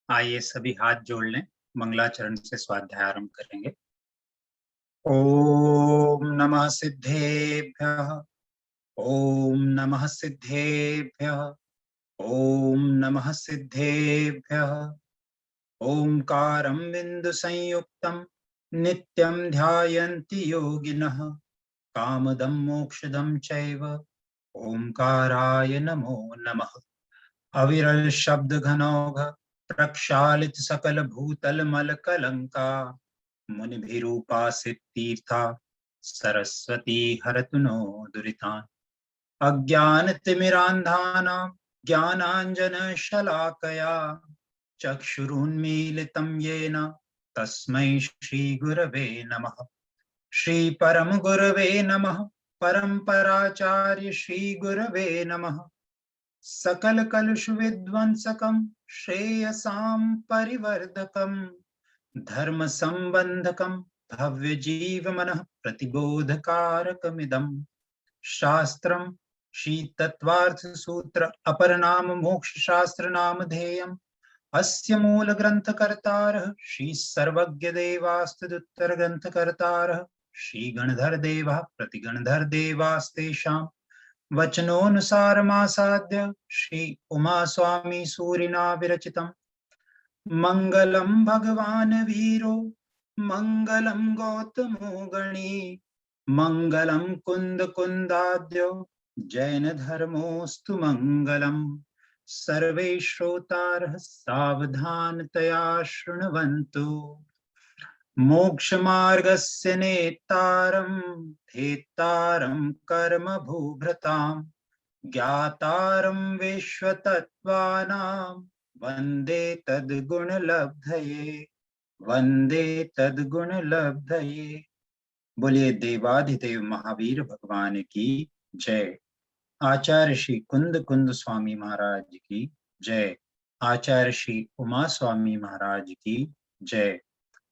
आइए सभी हाथ जोड़ लें। मंगलाचरण से स्वाध्याय आरंभ करेंगे। ओम नमः सिद्धेभ्यः। ओम नमः सिद्धेभ्यः। ओम नमः सिद्धेभ्यः। ओंकारं बिंदु संयुक्तं नित्यं ध्यायन्ति योगिनः कामदं मोक्षदं चैव ओंकाराय नमो नमः। अविरल शब्द घनौघ प्रक्षालित सकल भूतल मल कलंका मुनि भीरूपासित तीर्था सरस्वती हरतु नो दुरितान्। अज्ञान तिमिरान्धानां ज्ञानाञ्जन शलाकया चक्षुरुन्मीलितं येन तस्मै श्री गुरवे नमः। श्री परम गुरवे नमः। परम्पराचार्य श्री गुरवे नमः। सकल कलुष विध्वंसकं श्रेयसां परिवर्धकं धर्म संबंधकं भव्य जीव मनः प्रतिबोधकारकमिदं शास्त्रं श्री तत्वार्थ सूत्र अपर नाम मोक्ष शास्त्र नामधेयम् अस्य मूल ग्रंथ कर्तारः श्री सर्वज्ञ देवास्तुदुत्तर ग्रंथ कर्तारः श्री गणधर देवः प्रतिगणधर देवास्तेषां वचनोऽनुसारमासाद्य श्री उमा स्वामी सूरिना विरचितम् मंगलम भगवान वीरो मंगलम गौतमो गणी मंगलम कुंद कुंदाद्यो जैन धर्मोस्तु मंगलम। सर्वे श्रोतारः सावधानतया शृण्वन्तु। मोक्ष मार्गस्य नेतारं धेतारं कर्म भूभृतां ज्ञातारं विश्वतत्त्वानां वन्दे तद्गुणलब्धये। वन्दे तद्गुणलब्धये। बोलिए देवाधिदेव महावीर भगवान की जय। आचार्य श्री कुंद कुंद स्वामी महाराज की जय। आचार्य श्री उमा स्वामी महाराज की जय।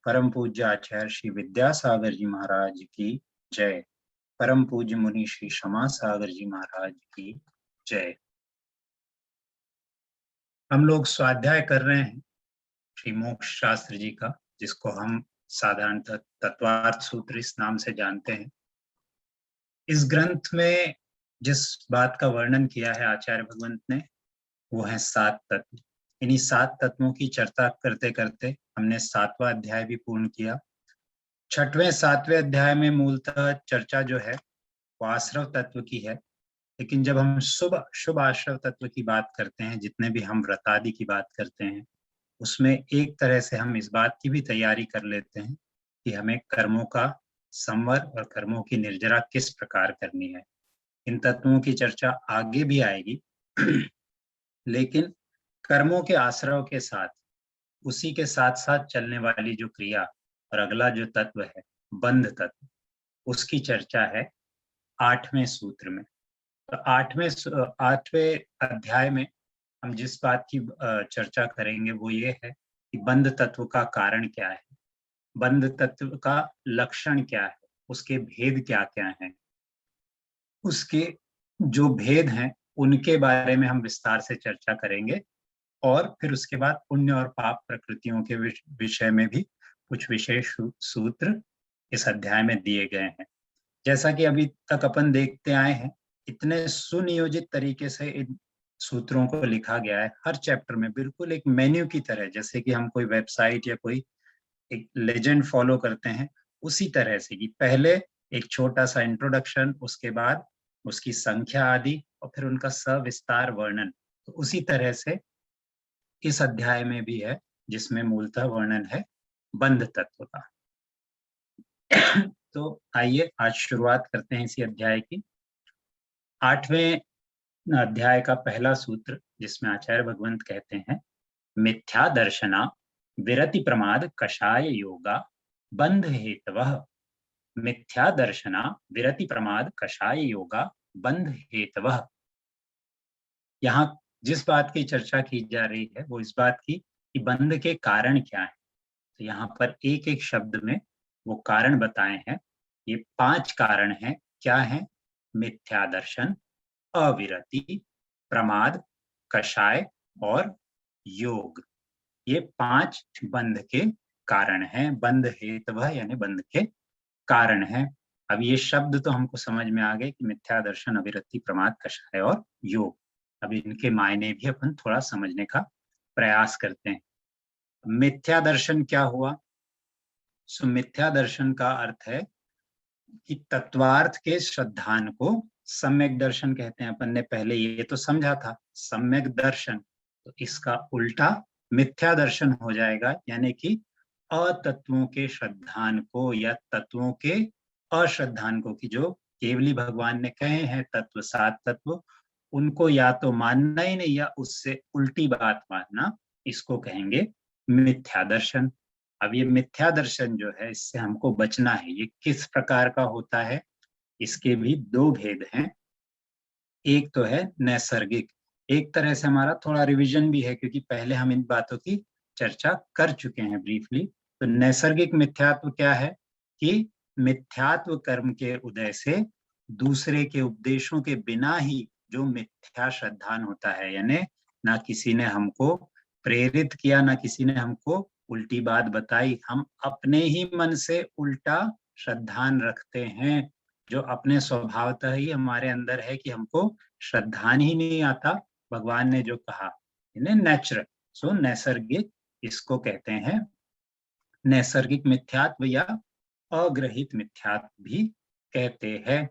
परम पूज्य आचार्य श्री विद्यासागर जी महाराज की जय। परम पूज्य मुनि श्री क्षमा सागर जी महाराज की जय। हम लोग स्वाध्याय कर रहे हैं श्री मोक्ष शास्त्र जी का, जिसको हम साधारणतः तत्वार्थ सूत्र इस नाम से जानते हैं। इस ग्रंथ में जिस बात का वर्णन किया है आचार्य भगवंत ने, वो है 7 तत्व। इन्हीं 7 तत्वों की चर्चा करते करते हमने 7वां अध्याय भी पूर्ण किया। 6वें 7वें अध्याय में मूलतः चर्चा जो है वो आश्रव तत्व की है, लेकिन जब हम शुभ आश्रव तत्व की बात करते हैं, जितने भी हम व्रत आदि की बात करते हैं, उसमें एक तरह से हम इस बात की भी तैयारी कर लेते हैं कि हमें कर्मों का संवर और कर्मों की निर्जरा किस प्रकार करनी है। इन तत्वों की चर्चा आगे भी आएगी लेकिन कर्मों के आश्रव के साथ, उसी के साथ साथ चलने वाली जो क्रिया और अगला जो तत्व है बंध तत्व, उसकी चर्चा है 8वें सूत्र में। तो 8वें अध्याय में हम जिस बात की चर्चा करेंगे वो ये है कि बंध तत्व का कारण क्या है, बंध तत्व का लक्षण क्या है, उसके भेद क्या क्या हैं, उसके जो भेद हैं उनके बारे में हम विस्तार से चर्चा करेंगे। और फिर उसके बाद पुण्य और पाप प्रकृतियों के विषय में भी कुछ विशेष सूत्र इस अध्याय में दिए गए हैं। जैसा कि अभी तक अपन देखते आए हैं, इतने सुनियोजित तरीके से इन सूत्रों को लिखा गया है। हर चैप्टर में बिल्कुल एक मेन्यू की तरह, जैसे कि हम कोई वेबसाइट या कोई एक लेजेंड फॉलो करते हैं, उसी तरह से कि पहले एक छोटा सा इंट्रोडक्शन, उसके बाद उसकी संख्या आदि और फिर उनका सविस्तार वर्णन। तो उसी तरह से इस अध्याय में भी है, जिसमें मूलतः वर्णन है बंध तत्व का। तो आइए आज शुरुआत करते हैं इसी अध्याय की। 8वें अध्याय का पहला सूत्र, जिसमें आचार्य भगवंत कहते हैं, मिथ्या दर्शना विरति प्रमाद कषाय योगा बंध हेतवः। मिथ्या दर्शना विरति प्रमाद कषाय योगा बंध हेतवः। यहाँ जिस बात की चर्चा की जा रही है वो इस बात की कि बंध के कारण क्या है। तो यहाँ पर एक एक शब्द में वो कारण बताए हैं। ये 5 कारण हैं। क्या है? मिथ्या दर्शन, अविरति, प्रमाद, कषाय और योग। ये 5 बंध के कारण हैं। बंध हेतवः यानी बंध के कारण है। अब ये शब्द तो हमको समझ में आ गए कि मिथ्या दर्शन, अविरति, प्रमाद, कषाय और योग। अब इनके मायने भी अपन थोड़ा समझने का प्रयास करते हैं। मिथ्या दर्शन क्या हुआ? सो मिथ्या दर्शन का अर्थ है कि तत्वार्थ के श्रद्धान को सम्यक दर्शन कहते हैं। अपन ने पहले ये तो समझा था सम्यक दर्शन, तो इसका उल्टा मिथ्या दर्शन हो जाएगा, यानी कि अतत्वों के श्रद्धान को या तत्वों के अश्रद्धान को, कि जो केवली भगवान ने कहे हैं तत्व, सात तत्व, उनको या तो मानना ही नहीं या उससे उल्टी बात मानना, इसको कहेंगे मिथ्या दर्शन। अब ये मिथ्या दर्शन जो है, इससे हमको बचना है। ये किस प्रकार का होता है, इसके भी दो भेद हैं। एक तो है नैसर्गिक। एक तरह से हमारा थोड़ा रिवीजन भी है, क्योंकि पहले हम इन बातों की चर्चा कर चुके हैं ब्रीफली। तो नैसर्गिक मिथ्यात्व क्या है कि मिथ्यात्व कर्म के उदय से दूसरे के उपदेशों के बिना ही जो मिथ्या श्रद्धान होता है, यानी ना किसी ने हमको प्रेरित किया, ना किसी ने हमको उल्टी बात बताई, हम अपने ही मन से उल्टा श्रद्धान रखते हैं, जो अपने स्वभावतः ही हमारे अंदर है कि हमको श्रद्धान ही नहीं आता भगवान ने जो कहा, इन्हें नेचुरल। सो नैसर्गिक, इसको कहते हैं नैसर्गिक मिथ्यात्व या अग्रहित मिथ्यात्व भी कहते हैं।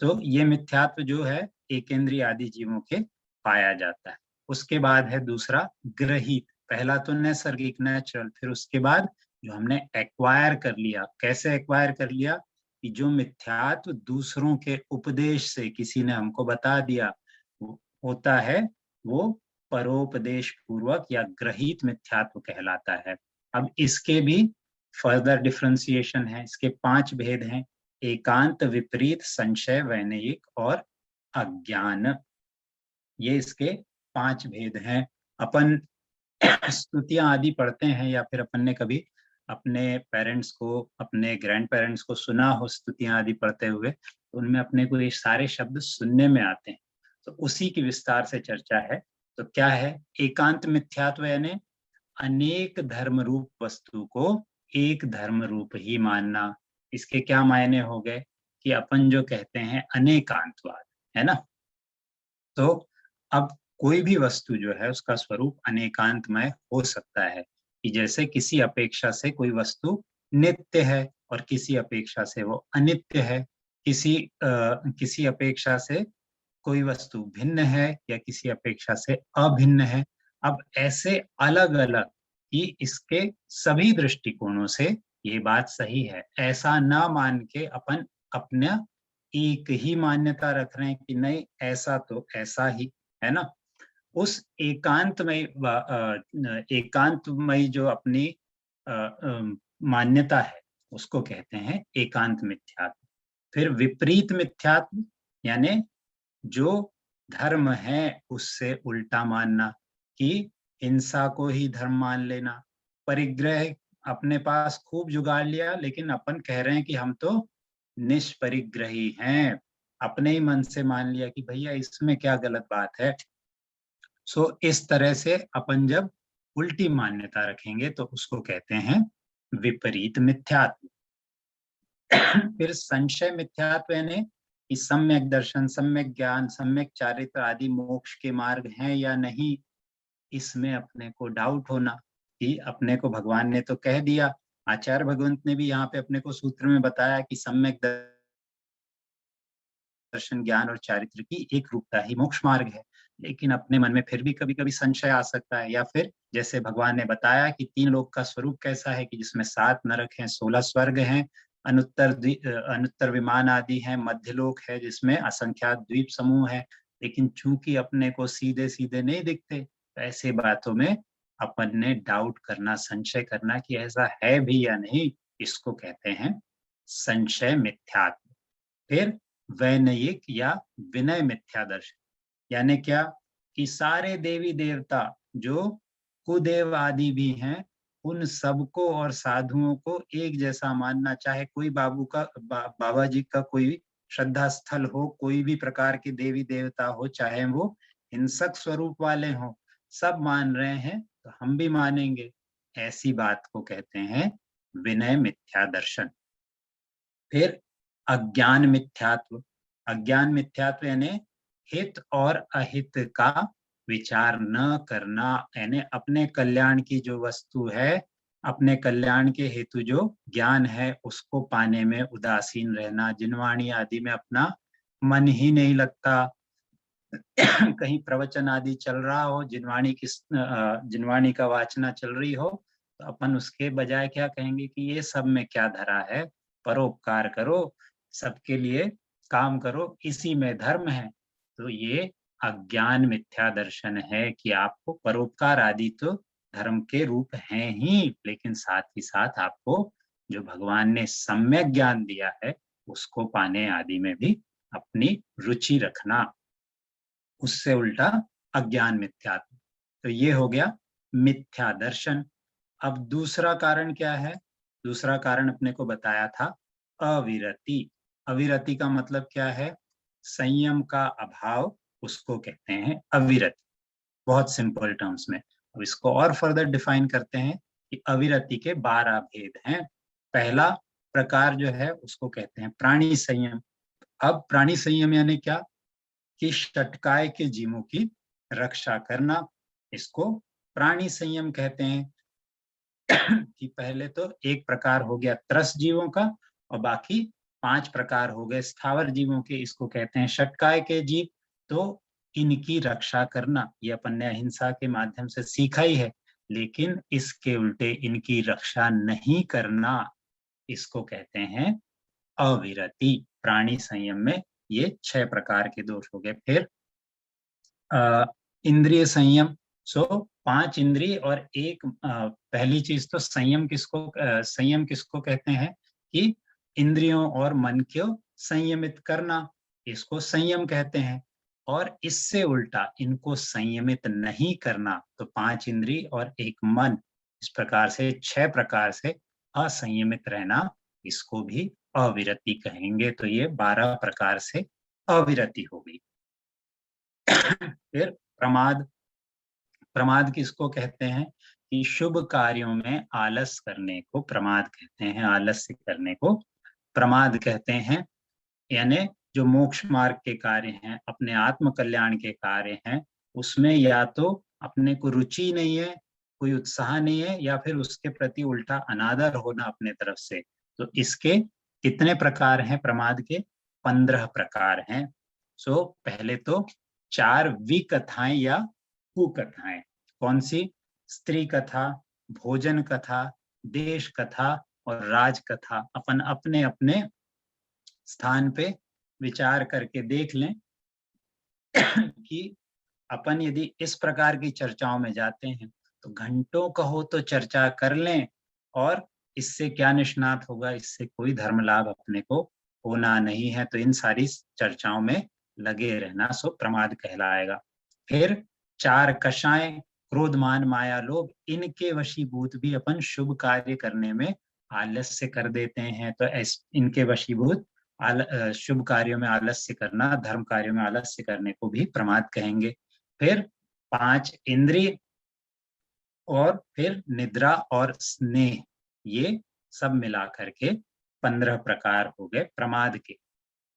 सो ये मिथ्यात्व जो है एकेंद्रीय आदि जीवों के पाया जाता है। उसके बाद है दूसरा ग्रहित। पहला तो नैसर्गिक नेचुरल, फिर उसके बाद जो हमने एक्वायर कर लिया। कैसे एक्वायर कर लिया कि जो मिथ्यात्व दूसरों के उपदेश से किसी ने हमको बता दिया होता है, वो परोपदेश पूर्वक या ग्रहित मिथ्यात्व कहलाता है। अब इसके भी फर्दर डिफरेंशिएशन है, इसके 5 भेद हैं। एकांत, विपरीत, संशय, वैनयिक और अज्ञान। ये इसके 5 भेद हैं। अपन स्तुतियां आदि पढ़ते हैं, या फिर अपन ने कभी अपने पेरेंट्स को, अपने ग्रैंड पेरेंट्स को सुना हो स्तुतियां आदि पढ़ते हुए, तो उनमें अपने को ये सारे शब्द सुनने में आते हैं। तो उसी की विस्तार से चर्चा है। तो क्या है एकांत मिथ्यात्व? यानी अनेक धर्म रूप वस्तु को एक धर्म रूप ही मानना। इसके क्या मायने हो गए कि अपन जो कहते हैं अनेकांतवाद, है ना। तो अब कोई भी वस्तु जो है उसका स्वरूप अनेकांतमय हो सकता है, कि जैसे किसी अपेक्षा से कोई वस्तु नित्य है और किसी अपेक्षा से वो अनित्य है, किसी अपेक्षा से कोई वस्तु भिन्न है या किसी अपेक्षा से अभिन्न है। अब ऐसे अलग अलग कि इसके सभी दृष्टिकोणों से ये बात सही है, ऐसा ना मान के अपन अपना एक ही मान्यता रख रहे हैं कि नहीं ऐसा तो ऐसा ही है ना। उस एकांतमय जो अपनी मान्यता है उसको कहते हैं एकांत मिथ्यात्व। फिर विपरीत मिथ्यात्व यानी जो धर्म है उससे उल्टा मानना, कि हिंसा को ही धर्म मान लेना। परिग्रह अपने पास खूब जुगाड़ लिया, लेकिन अपन कह रहे हैं कि हम तो निष्परिग्रही हैं, अपने ही मन से मान लिया कि भैया इसमें क्या गलत बात है। सो इस तरह से अपन जब उल्टी मान्यता रखेंगे तो उसको कहते हैं विपरीत मिथ्यात्व। फिर संशय मिथ्यात्व यानी कि सम्यक दर्शन, सम्यक ज्ञान, सम्यक चारित्र आदि मोक्ष के मार्ग हैं या नहीं, इसमें अपने को डाउट होना, कि अपने को भगवान ने तो कह दिया, आचार्य भगवंत ने भी यहाँ पे अपने को सूत्र में बताया कि सम्यक दर्शन, ज्ञान और चारित्र की एक रूपता ही मोक्ष मार्ग है। लेकिन अपने मन में फिर भी कभी कभी संशय आ सकता है, या फिर जैसे भगवान ने बताया कि 3 लोक का स्वरूप कैसा है, कि जिसमें 7 नरक हैं, 16 स्वर्ग हैं, अनुत्तर विमान आदि हैं, मध्य लोक है जिसमें असंख्यात द्वीप समूह है। लेकिन चूंकि अपने को सीधे सीधे नहीं दिखते, तो ऐसे बातों में अपन ने डाउट करना, संशय करना कि ऐसा है भी या नहीं, इसको कहते हैं संशय मिथ्यात्व। फिर वैनयिक या विनय मिथ्या दर्शन, यानी क्या कि सारे देवी देवता जो कुदेव आदि भी हैं, उन सबको और साधुओं को एक जैसा मानना। चाहे कोई बाबा जी का कोई श्रद्धा स्थल हो, कोई भी प्रकार के देवी देवता हो, चाहे वो हिंसक स्वरूप वाले हों, सब मान रहे हैं तो हम भी मानेंगे। ऐसी बात को कहते हैं विनय मिथ्या दर्शन। फिर अज्ञान मिथ्यात्व। अज्ञान मिथ्यात्व यानी हित और अहित का विचार न करना, यानी अपने कल्याण की जो वस्तु है, अपने कल्याण के हेतु जो ज्ञान है, उसको पाने में उदासीन रहना। जिनवाणी आदि में अपना मन ही नहीं लगता। कहीं प्रवचन आदि चल रहा हो, जिनवाणी का वाचना चल रही हो, तो अपन उसके बजाय क्या कहेंगे कि ये सब में क्या धरा है, परोपकार करो, सबके लिए काम करो, इसी में धर्म है। तो ये अज्ञान मिथ्या दर्शन है कि आपको परोपकार आदि तो धर्म के रूप हैं ही, लेकिन साथ ही साथ आपको जो भगवान ने सम्यक ज्ञान दिया है उसको पाने आदि में भी अपनी रुचि रखना, उससे उल्टा अज्ञान मिथ्यात्व। तो ये हो गया मिथ्या दर्शन। अब दूसरा कारण क्या है? दूसरा कारण अपने को बताया था अविरति। अविरति का मतलब क्या है? संयम का अभाव, उसको कहते हैं अविरति, बहुत सिंपल टर्म्स में। अब इसको और फर्दर डिफाइन करते हैं कि अविरति के 12 भेद हैं। पहला प्रकार जो है उसको कहते हैं प्राणी संयम। अब प्राणी संयम यानी क्या? कि षटकाय के जीवों की रक्षा करना, इसको प्राणी संयम कहते हैं। कि पहले तो एक प्रकार हो गया त्रस जीवों का, और बाकी 5 प्रकार हो गए स्थावर जीवों के, इसको कहते हैं षटकाय के जीव। तो इनकी रक्षा करना, ये अपन ने अहिंसा के माध्यम से सीखा ही है, लेकिन इसके उल्टे इनकी रक्षा नहीं करना, इसको कहते हैं अविरति। प्राणी संयम में ये 6 प्रकार के दोष हो गए। फिर इंद्रिय संयम। सो 5 इंद्रिय और एक पहली चीज तो संयम किसको कहते हैं? कि इंद्रियों और मन को संयमित करना, इसको संयम कहते हैं। और इससे उल्टा इनको संयमित नहीं करना, तो 5 इंद्रिय और एक मन, इस प्रकार से 6 प्रकार से असंयमित रहना, इसको भी अविरति कहेंगे। तो ये 12 प्रकार से अविरति हो गई। फिर प्रमाद। प्रमाद किसको कहते हैं? कि शुभ कार्यों में आलस करने को प्रमाद कहते हैं। आलस्य करने को प्रमाद कहते हैं। यानी जो मोक्ष मार्ग के कार्य हैं, अपने आत्म कल्याण के कार्य हैं, उसमें या तो अपने को रुचि नहीं है, कोई उत्साह नहीं है, या फिर उसके प्रति उल्टा अनादर होना अपने तरफ से। तो इसके कितने प्रकार हैं प्रमाद के? 15 प्रकार हैं। सो पहले तो 4 विकथाएं या कुकथाएं। कौन सी? स्त्री कथा, भोजन कथा, देश कथा और राज कथा। अपन अपने अपने स्थान पे विचार करके देख लें कि अपन यदि इस प्रकार की चर्चाओं में जाते हैं तो घंटों कहो तो चर्चा कर लें, और इससे क्या निष्णात होगा? इससे कोई धर्म लाभ अपने को होना नहीं है। तो इन सारी चर्चाओं में लगे रहना सो प्रमाद कहलाएगा। फिर 4 कषाय, क्रोध मान माया लोभ, इनके वशीभूत भी अपन शुभ कार्य करने में आलस्य कर देते हैं। तो इनके वशीभूत शुभ कार्यों में आलस्य करना, धर्म कार्यों में आलस्य करने को भी प्रमाद कहेंगे। फिर 5 इंद्रिय, और फिर निद्रा और स्नेह, ये सब मिला करके 15 प्रकार हो गए प्रमाद के।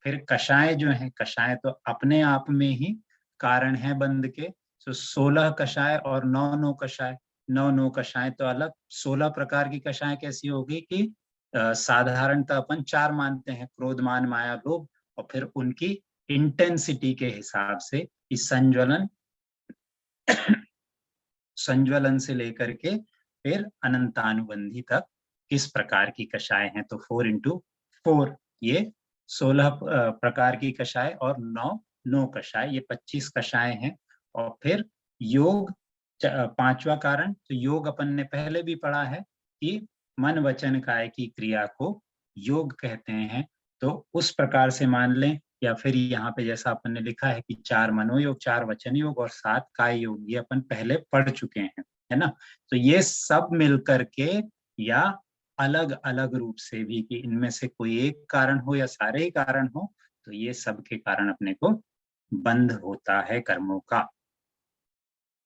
फिर कषाय जो है, कषाय तो अपने आप में ही कारण है बंध के। तो 16 कषाय और 9 कषाय। 9 कषाय तो अलग, 16 प्रकार की कषाय कैसी होगी कि साधारणतः अपन 4 मानते हैं, क्रोध मान माया लोभ, और फिर उनकी इंटेंसिटी के हिसाब से इस संज्वलन से लेकर के फिर अनंतानुबंधी तक किस प्रकार की कषाय हैं। तो 4 इंटू 4, ये 16 प्रकार की कषाय, और 9 कषाय, ये 25 कषाय हैं। और फिर योग, 5वां कारण। तो योग अपन ने पहले भी पढ़ा है कि मन वचन काय की क्रिया को योग कहते हैं। तो उस प्रकार से मान लें, या फिर यहाँ पे जैसा अपन ने लिखा है कि 4 मनोयोग, 4 वचन योग और 7 काय योग, ये अपन पहले पढ़ चुके हैं, है ना। तो ये सब मिलकर के, या अलग अलग रूप से भी, कि इनमें से कोई एक कारण हो या सारे ही कारण हो, तो ये सब के कारण अपने को बंध होता है कर्मों का।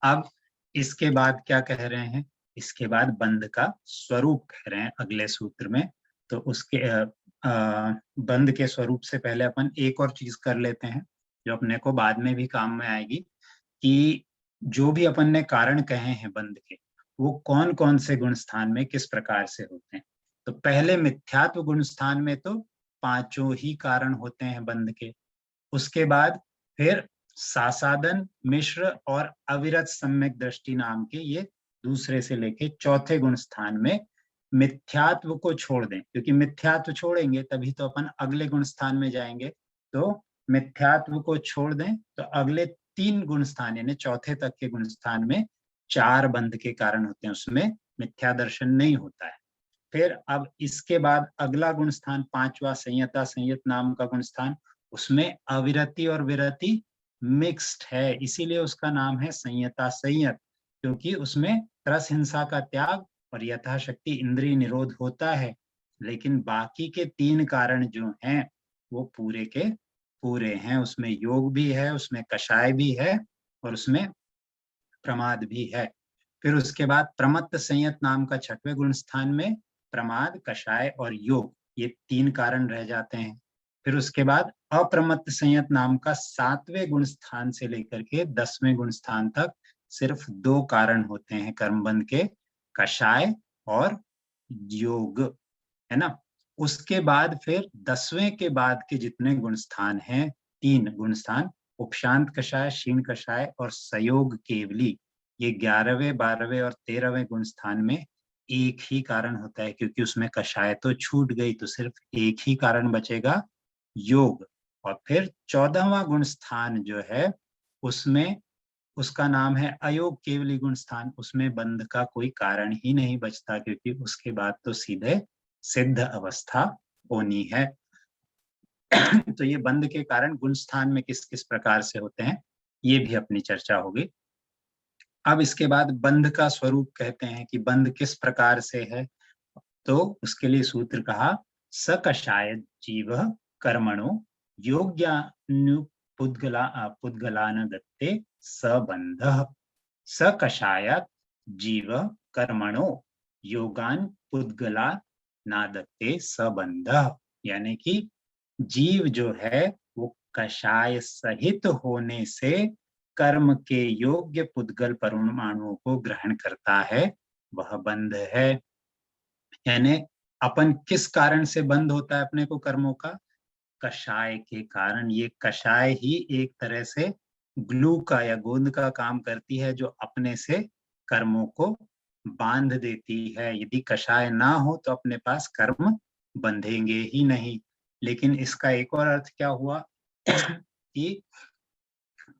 अब इसके बाद क्या कह रहे हैं, इसके बाद बंध का स्वरूप कह रहे हैं अगले सूत्र में। तो उसके बंध के स्वरूप से पहले अपन एक और चीज कर लेते हैं जो अपने को बाद में भी काम में आएगी, कि जो भी अपन ने कारण कहे हैं बंध के, वो कौन कौन से गुण स्थान में किस प्रकार से होते हैं। तो पहले मिथ्यात्व गुण स्थान में तो पांचों ही कारण होते हैं बंध के। उसके बाद फिर सासादन, मिश्र और अविरत सम्यक दृष्टि नाम के ये दूसरे से लेके चौथे गुण स्थान में मिथ्यात्व को छोड़ दें, क्योंकि मिथ्यात्व छोड़ेंगे तभी तो अपन अगले गुण स्थान में जाएंगे। तो मिथ्यात्व को छोड़ दें तो अगले तीन गुण स्थान यानी चौथे तक के गुण स्थान में चार बंध के कारण होते हैं, उसमें मिथ्या दर्शन नहीं होता है। फिर अब इसके बाद अगला गुण स्थान पांचवा संयता संयत नाम का गुण स्थान, उसमें अविरति और विरति मिक्स्ड है, इसीलिए उसका नाम है संयता संयत, क्योंकि उसमें रस हिंसा का त्याग और यथाशक्ति इंद्रिय निरोध होता है। लेकिन बाकी के तीन कारण जो हैं वो पूरे के पूरे हैं, उसमें योग भी है, उसमें कषाय भी है और उसमें प्रमाद भी है। फिर उसके बाद प्रमत्त संयत नाम का छठवें गुण स्थान में प्रमाद, कषाय और योग ये तीन कारण रह जाते हैं। फिर उसके बाद अप्रमत्त संयत नाम का सातवें गुण स्थान से लेकर के 10वें गुण स्थान तक सिर्फ दो कारण होते हैं कर्मबंध के, कषाय और योग, है ना। उसके बाद फिर 10वें के बाद के जितने गुण स्थान हैं, तीन गुण स्थान उपशांत कषाय, क्षीण कषाय और सयोग केवली, ये 11वें 12वें और 13वें गुण स्थान में एक ही कारण होता है, क्योंकि उसमें कषाय तो छूट गई तो सिर्फ एक ही कारण बचेगा, योग। और फिर 14वां गुण स्थान जो है उसमें उसका नाम है अयोग केवली गुण स्थान, उसमें बंध का कोई कारण ही नहीं बचता, क्योंकि उसके बाद तो सीधे सिद्ध अवस्था होनी है। तो ये बंध के कारण गुण स्थान में किस किस प्रकार से होते हैं ये भी अपनी चर्चा होगी। अब इसके बाद बंध का स्वरूप कहते हैं कि बंध किस प्रकार से है, तो उसके लिए सूत्र कहा, सकषाय जीव कर्मणो योग्यानुपुद्गला पुद्गलानगत्ते सबंध। सकषायत जीव कर्मणो योगान पुद्गला नादत्ते सबंध, यानी कि जीव जो है वो कषाय सहित होने से कर्म के योग्य पुद्गल परमाणुओं को ग्रहण करता है, वह बंध है। यानी अपन किस कारण से बंद होता है अपने को कर्मों का, कषाय के कारण। ये कषाय ही एक तरह से ग्लू का या गोंद का काम करती है, जो अपने से कर्मों को बांध देती है। यदि कषाय ना हो तो अपने पास कर्म बंधेंगे ही नहीं। लेकिन इसका एक और अर्थ क्या हुआ कि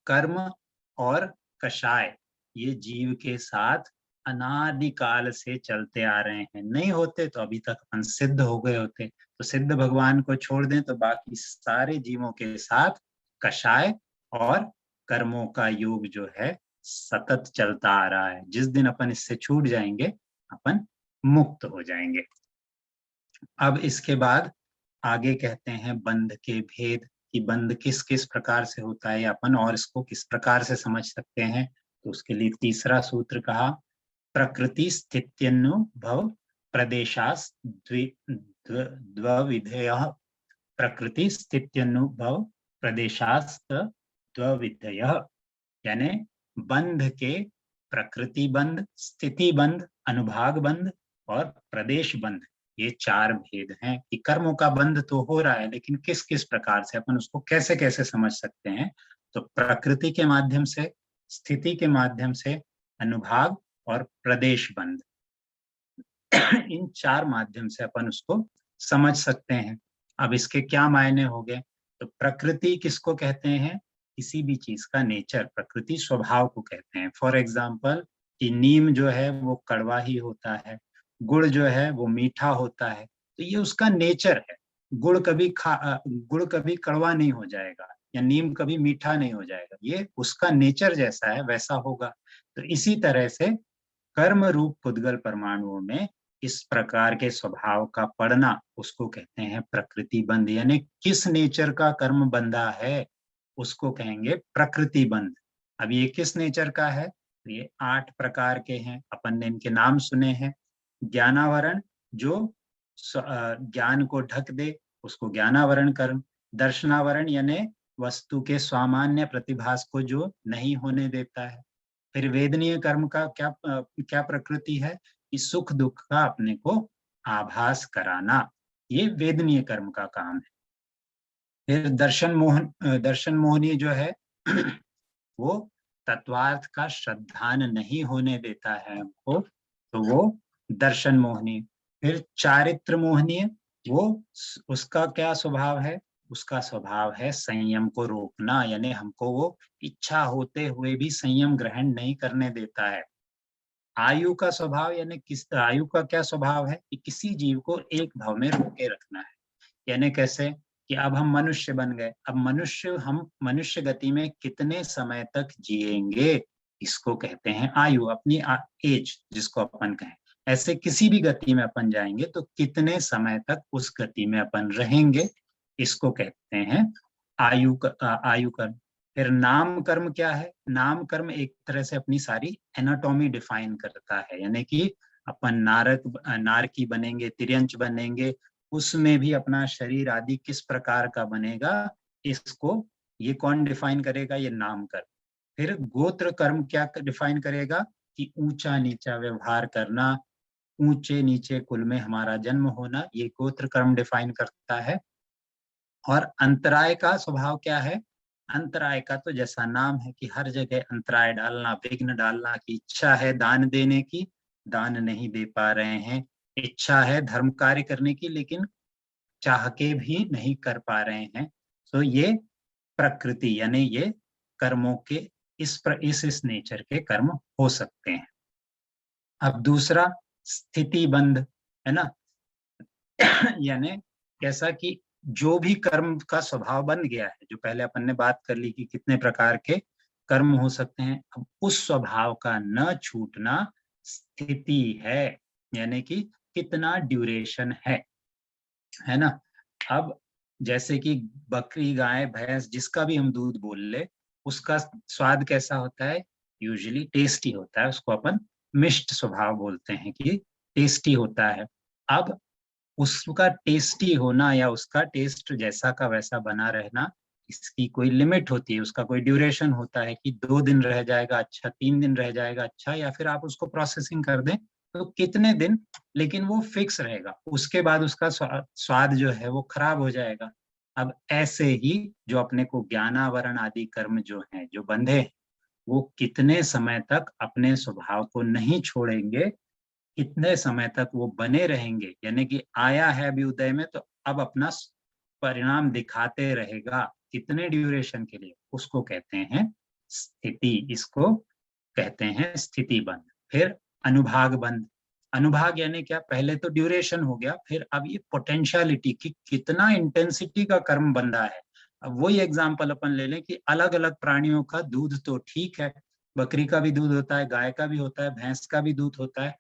कर्म और कषाय ये जीव के साथ अनादिकाल से चलते आ रहे हैं, नहीं होते तो अभी तक अपन सिद्ध हो गए होते। तो सिद्ध भगवान को छोड़ दें तो बाकी सारे जीवों के साथ कषाय और कर्मों का योग जो है सतत चलता आ रहा है। जिस दिन अपन इससे छूट जाएंगे अपन मुक्त हो जाएंगे। अब इसके बाद आगे कहते हैं बंध के भेद, कि बंध किस किस प्रकार से होता है अपन और इसको किस प्रकार से समझ सकते हैं। तो उसके लिए तीसरा सूत्र कहा, प्रकृति स्थित्यनुभव प्रदेशास द्विविधयः। प्रकृति स्थित्यनुभव प्रदेशास्त द्विविधयः, यानी बंध के प्रकृति बंध, स्थिति बंध, अनुभाग बंध और प्रदेश बंध, ये चार भेद हैं। कि कर्मों का बंध तो हो रहा है लेकिन किस किस प्रकार से, अपन उसको कैसे कैसे समझ सकते हैं। तो प्रकृति के माध्यम से, स्थिति के माध्यम से, अनुभाग और प्रदेश बंध, इन चार माध्यम से अपन उसको समझ सकते हैं। अब इसके क्या मायने हो गए, तो प्रकृति किसको कहते हैं, किसी भी चीज का नेचर, प्रकृति स्वभाव को कहते हैं। फॉर एग्जाम्पल कि नीम जो है वो कड़वा ही होता है, गुड़ जो है वो मीठा होता है, तो ये उसका नेचर है। गुड़ कभी कड़वा नहीं हो जाएगा या नीम कभी मीठा नहीं हो जाएगा, ये उसका नेचर जैसा है वैसा होगा। तो इसी तरह से कर्म रूप पुद्गल परमाणुओं में इस प्रकार के स्वभाव का पड़ना उसको कहते हैं प्रकृति बंध। यानी किस नेचर का कर्म बंधा है उसको कहेंगे प्रकृति बंध। अब ये किस नेचर का है, ये 8 प्रकार के हैं, अपन ने इनके नाम सुने हैं। ज्ञानावरण, जो ज्ञान को ढक दे, उसको ज्ञानावरण कर्म। दर्शनावरण यानी वस्तु के सामान्य प्रतिभास को जो नहीं होने देता है। फिर वेदनीय कर्म का क्या प्रकृति है कि सुख दुख का अपने को आभास कराना, ये वेदनीय कर्म का काम है। फिर दर्शन मोहनी जो है वो तत्वार्थ का श्रद्धान नहीं होने देता है हमको, तो वो दर्शन मोहनी। फिर चारित्र मोहनीय, वो उसका क्या स्वभाव है, उसका स्वभाव है संयम को रोकना, यानी हमको वो इच्छा होते हुए भी संयम ग्रहण नहीं करने देता है। आयु का स्वभाव, यानी आयु का क्या स्वभाव है कि किसी जीव को एक भाव में रोके रखना है। यानी कैसे कि अब हम मनुष्य बन गए, अब हम मनुष्य गति में कितने समय तक जिएंगे, इसको कहते हैं आयु, अपनी एज जिसको अपन कहें। ऐसे किसी भी गति में अपन जाएंगे तो कितने समय तक उस गति में अपन रहेंगे, इसको कहते हैं आयु कर्म। फिर नाम कर्म क्या है, नाम कर्म एक तरह से अपनी सारी एनाटॉमी डिफाइन करता है, यानी कि अपन नारकी बनेंगे, तिर्यंच बनेंगे, उसमें भी अपना शरीर आदि किस प्रकार का बनेगा, इसको ये कौन डिफाइन करेगा, ये नाम कर्म। फिर गोत्र कर्म क्या डिफाइन करेगा कि ऊंचा नीचा व्यवहार करना, ऊंचे नीचे कुल में हमारा जन्म होना, ये गोत्र कर्म डिफाइन करता है। और अंतराय का स्वभाव क्या है, अंतराय का तो जैसा नाम है कि हर जगह अंतराय डालना, विघ्न डालना, की इच्छा है दान देने की, दान नहीं दे पा रहे हैं, इच्छा है धर्म कार्य करने की लेकिन चाह के भी नहीं कर पा रहे हैं, तो ये प्रकृति यानी ये कर्मों के इस नेचर के कर्म हो सकते हैं। अब दूसरा स्थिति बंध है ना यानी कैसा कि जो भी कर्म का स्वभाव बन गया है, जो पहले अपन ने बात कर ली कि कितने प्रकार के कर्म हो सकते हैं, अब उस स्वभाव का न छूटना स्थिति है, यानी कि कितना ड्यूरेशन है ना। अब जैसे कि बकरी, गाय, भैंस, जिसका भी हम दूध बोल ले, उसका स्वाद कैसा होता है, यूजुअली टेस्टी होता है, उसको अपन मिष्ट स्वभाव बोलते हैं कि टेस्टी होता है। अब उसका टेस्टी होना या उसका टेस्ट जैसा का वैसा बना रहना, इसकी कोई लिमिट होती है, उसका कोई ड्यूरेशन होता है कि 2 दिन रह जाएगा अच्छा, 3 दिन रह जाएगा अच्छा, या फिर आप उसको प्रोसेसिंग कर दें तो कितने दिन, लेकिन वो फिक्स रहेगा, उसके बाद उसका स्वाद जो है वो खराब हो जाएगा। अब ऐसे ही जो अपने को ज्ञानावरण आदि कर्म जो हैं, जो बंधे हैं, वो कितने समय तक अपने स्वभाव को नहीं छोड़ेंगे, कितने समय तक वो बने रहेंगे, यानी कि आया है अभी उदय में तो अब अपना परिणाम दिखाते रहेगा, कितने ड्यूरेशन के लिए, उसको कहते हैं स्थिति, इसको कहते हैं स्थिति बंध। फिर अनुभाग बंध, अनुभाग यानी क्या, पहले तो ड्यूरेशन हो गया, फिर अब ये पोटेंशियलिटी की कितना इंटेंसिटी का कर्म बंधा है। अब वही एग्जांपल अपन ले लें कि अलग अलग प्राणियों का दूध तो ठीक है, बकरी का भी दूध होता है, गाय का भी होता है, भैंस का भी दूध होता है,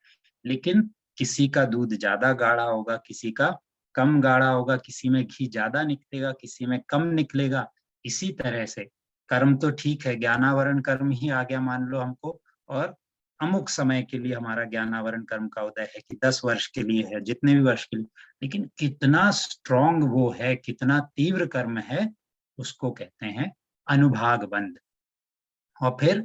लेकिन किसी का दूध ज्यादा गाढ़ा होगा, किसी का कम गाढ़ा होगा, किसी में घी ज्यादा निकलेगा, किसी में कम निकलेगा। इसी तरह से कर्म तो ठीक है, ज्ञानावरण कर्म ही आ गया मान लो हमको, और अमुक समय के लिए हमारा ज्ञानावरण कर्म का उदय है कि 10 वर्ष के लिए है, जितने भी वर्ष के लिए, लेकिन कितना स्ट्रॉन्ग वो है, कितना तीव्र कर्म है, उसको कहते हैं अनुभाग बंध। और फिर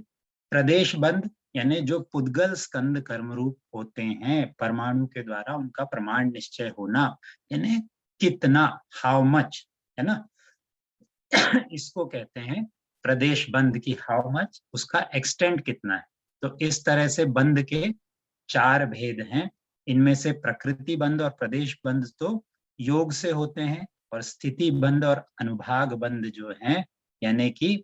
प्रदेश बंध, यानी जो पुद्गल स्कंद कर्म रूप होते हैं, परमाणु के द्वारा उनका प्रमाण निश्चय होना, यानी कितना, हाउ मच, है ना इसको कहते हैं प्रदेश बंध की हाउ मच, उसका एक्सटेंट कितना है। तो इस तरह से बंध के 4 भेद हैं, इनमें से प्रकृति बंध और प्रदेश बंध तो योग से होते हैं, और स्थिति बंध और अनुभाग बंध जो हैं, यानी कि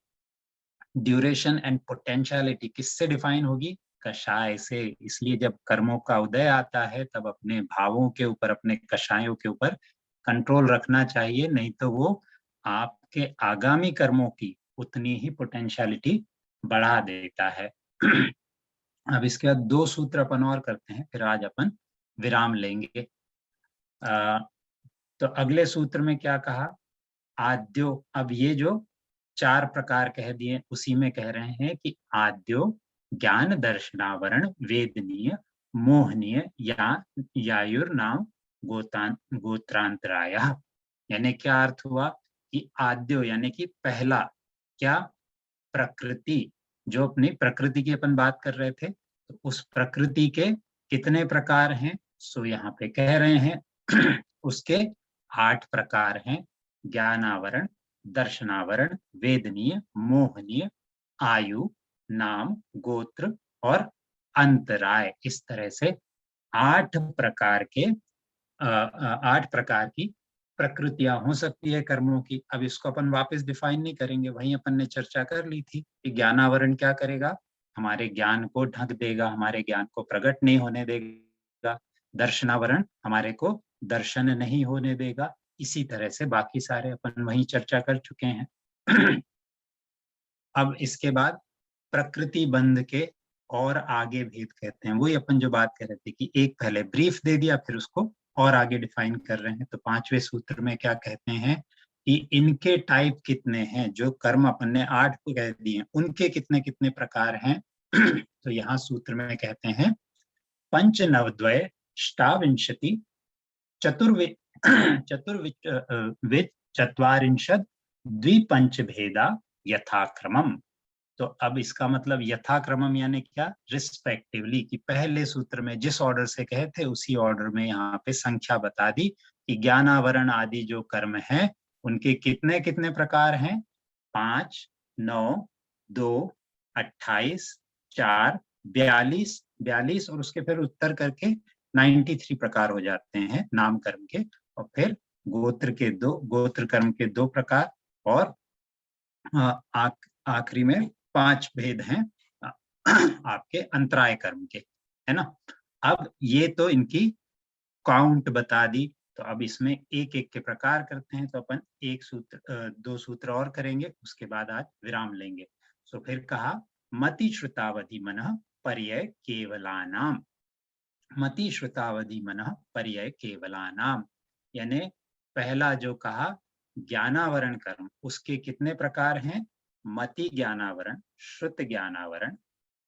ड्यूरेशन एंड पोटेंशियलिटी किससे डिफाइन होगी, कषाय से। इसलिए जब कर्मों का उदय आता है तब अपने भावों के ऊपर, अपने कषायों के ऊपर कंट्रोल रखना चाहिए, नहीं तो वो आपके आगामी कर्मों की उतनी ही पोटेंशियलिटी बढ़ा देता है अब इसके बाद 2 सूत्र अपन और करते हैं, फिर आज अपन विराम लेंगे। तो अगले सूत्र में क्या कहा, आद्यो, अब ये जो 4 प्रकार कह दिए उसी में कह रहे हैं कि आद्यो ज्ञान दर्शनावरण वेदनीय मोहनीय या यायुर्नाम गोत्रांतराय। यानी क्या अर्थ हुआ कि आद्यो यानी कि पहला, क्या, प्रकृति, जो अपनी प्रकृति की अपन बात कर रहे थे, तो उस प्रकृति के कितने प्रकार हैं, सो यहाँ पे कह रहे हैं उसके 8 प्रकार हैं। ज्ञानावरण, दर्शनावरण, वेदनीय, मोहनीय, आयु, नाम, गोत्र और अंतराय। इस तरह से 8 प्रकार के 8 प्रकार की प्रकृतियां हो सकती है कर्मों की। अब इसको अपन वापस डिफाइन नहीं करेंगे, वहीं अपन ने चर्चा कर ली थी कि ज्ञानावरण क्या करेगा, हमारे ज्ञान को ढक देगा, हमारे ज्ञान को प्रकट नहीं होने देगा। दर्शनावरण हमारे को दर्शन नहीं होने देगा। इसी तरह से बाकी सारे अपन वहीं चर्चा कर चुके हैं। अब इसके बाद प्रकृति बंध के और आगे भेद कहते हैं, वही अपन जो बात कर रहे थे कि एक पहले ब्रीफ दे दिया, फिर उसको और आगे डिफाइन कर रहे हैं। तो 5वें सूत्र में क्या कहते हैं कि इनके टाइप कितने हैं, जो कर्म अपन ने 8 को कह दिए उनके कितने कितने प्रकार हैं। तो यहाँ सूत्र में कहते हैं पंच नवद्वय ष्टाविंशति चतुर्वि चतुर्विच चत्वारिंशद द्विपंच भेदा यथाक्रमम। तो अब इसका मतलब यथाक्रमम यानी क्या, रिस्पेक्टिवली, कि पहले सूत्र में जिस ऑर्डर से कहे थे उसी ऑर्डर में यहाँ पे संख्या बता दी कि ज्ञानावरण आदि जो कर्म है उनके कितने कितने प्रकार हैं। 5, 9, 2, 28, 4, 42, 42 और उसके फिर उत्तर करके 93 प्रकार हो जाते हैं नाम कर्म के। और फिर गोत्र कर्म के 2 प्रकार और आखिरी में 5 भेद हैं आपके अंतराय कर्म के, है ना। अब ये तो इनकी काउंट बता दी। तो अब इसमें एक एक के प्रकार करते हैं। तो अपन 2 सूत्र और करेंगे, उसके बाद आज विराम लेंगे। सो फिर कहा मति श्रुतावधि मनः पर्यय केवलानाम। मति श्रुतावधि मनः पर्यय केवलानाम, यानी पहला जो कहा ज्ञानावरण कर्म, उसके कितने प्रकार हैं, मति ज्ञानावरण, श्रुत ज्ञानावरण,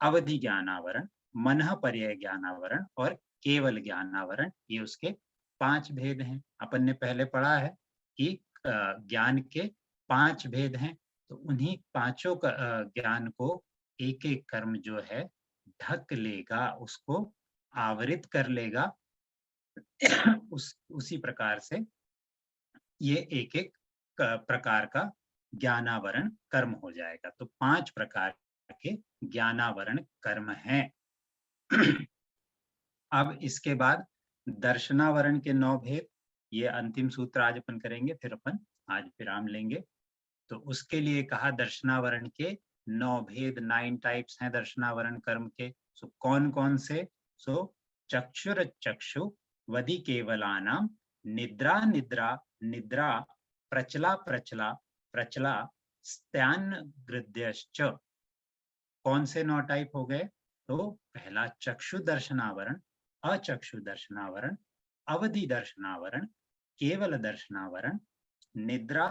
अवधि ज्ञानावरण, मनः पर्यय ज्ञानावरण और केवल ज्ञानावरण। ये उसके 5 भेद हैं। अपन ने पहले पढ़ा है कि ज्ञान के 5 भेद हैं। तो उन्हीं पांचों ज्ञान को एक एक कर्म जो है ढक लेगा, उसको आवृत कर लेगा। उसी प्रकार से ये एक एक प्रकार का ज्ञानावरण कर्म हो जाएगा। तो 5 प्रकार के ज्ञानावरण कर्म हैं। अब इसके बाद दर्शनावरण के 9 भेद, ये अंतिम सूत्र आज अपन करेंगे, फिर अपन आज विराम लेंगे। तो उसके लिए कहा दर्शनावरण के 9 भेद, 9 टाइप्स हैं दर्शनावरण कर्म के। सो कौन कौन से, सो चक्षुर चक्षु वदि केवलानाम, निद्रा निद्रा निद्रा, प्रचला प्रचला प्रचला, स्त्यान गृध्यश्च। कौन से 9 टाइप हो गए, तो पहला चक्षु दर्शनावरण, अचक्षु दर्शनावरण, अवधि दर्शनावरण, केवल दर्शनावरण, निद्रा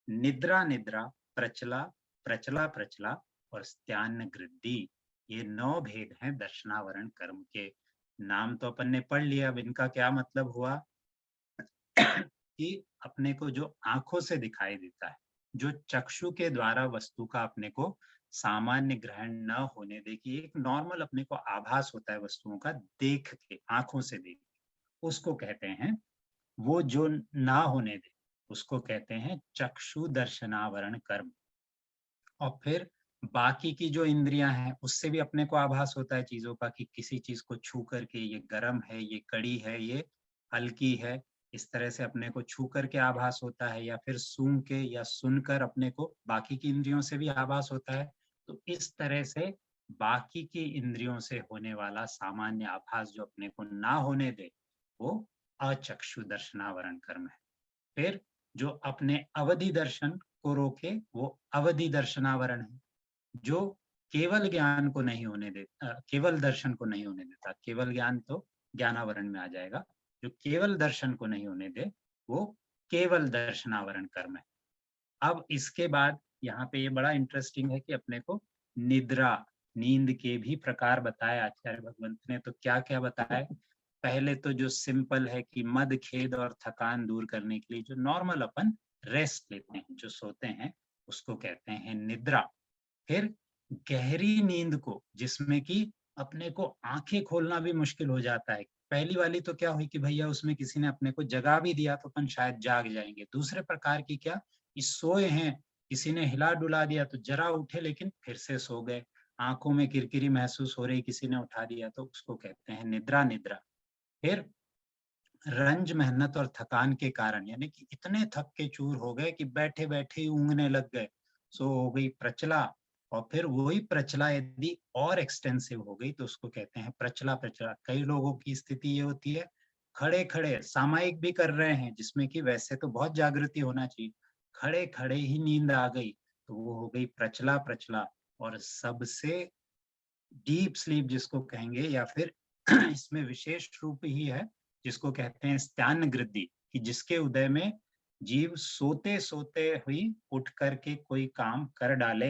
निद्रा निद्रा, प्रचला प्रचला प्रचला और स्त्यान गृद्धि। ये 9 भेद हैं दर्शनावरण कर्म के। नाम तो अपन ने पढ़ लिया। अब इनका क्या मतलब हुआ कि अपने को जो आंखों से दिखाई देता है, जो चक्षु के द्वारा वस्तु का अपने को सामान्य ग्रहण न होने दे, कि एक नॉर्मल अपने को आभास होता है वस्तुओं का देख के, आंखों से देख के, उसको कहते हैं, वो जो ना होने दे उसको कहते हैं चक्षु दर्शनावरण कर्म। और फिर बाकी की जो इंद्रियां हैं उससे भी अपने को आभास होता है चीजों का, कि किसी चीज को छू करके ये गर्म है, ये कड़ी है, ये हल्की है, इस तरह से अपने को छू करके आभास होता है, या फिर सूंघ के या सुनकर अपने को बाकी की इंद्रियों से भी आभास होता है। तो इस तरह से बाकी की इंद्रियों से होने वाला सामान्य आभास जो अपने को ना होने दे, वो अचक्षु दर्शनावरण कर्म है। फिर जो अपने अवधि दर्शन को रोके, वो अवधि दर्शनावरण है। जो केवल ज्ञान को नहीं होने देता, केवल दर्शन को नहीं होने देता, केवल ज्ञान तो ज्ञानावरण में आ जाएगा, जो केवल दर्शन को नहीं होने दे वो केवल दर्शनावरण कर्म है। अब इसके बाद यहाँ पे ये बड़ा इंटरेस्टिंग है कि अपने को निद्रा, नींद के भी प्रकार बताए आचार्य भगवंत ने। तो क्या क्या बताया? पहले तो जो सिंपल है कि मद खेद और थकान दूर करने के लिए जो नॉर्मल अपन रेस्ट लेते हैं, जो सोते हैं, उसको कहते हैं निद्रा। फिर गहरी नींद को, जिसमें कि अपने को आंखें खोलना भी मुश्किल हो जाता है। पहली वाली तो क्या हुई कि भैया उसमें किसी ने अपने को जगा भी दिया तो अपन शायद जाग जाएंगे। दूसरे प्रकार की क्या, कि सोए हैं, किसी ने हिला डुला दिया तो जरा उठे लेकिन फिर से सो गए, आंखों में किरकिरी महसूस हो रही, किसी ने उठा दिया, तो उसको कहते हैं निद्रा। निद्रा। फिर रंज, मेहनत और थकान के कारण, यानी कि इतने थक के चूर हो गए कि बैठे बैठे ही ऊँघने लग गए, सो हो गई प्रचला। और फिर वही प्रचला यदि और एक्सटेंसिव हो गई तो उसको कहते हैं प्रचला। प्रचला। कई लोगों की स्थिति ये होती है, खड़े खड़े सामायिक भी कर रहे हैं, जिसमें कि वैसे तो बहुत जागृति होना चाहिए, खड़े खड़े ही नींद आ गई, तो वो हो गई प्रचला। प्रचला। और सबसे डीप स्लीप जिसको कहेंगे, या फिर इसमें विशेष रूप ही है जिसको कहते हैं स्त्यान गृद्धि, कि जिसके उदय में जीव सोते सोते हुई उठ करके कोई काम कर डाले,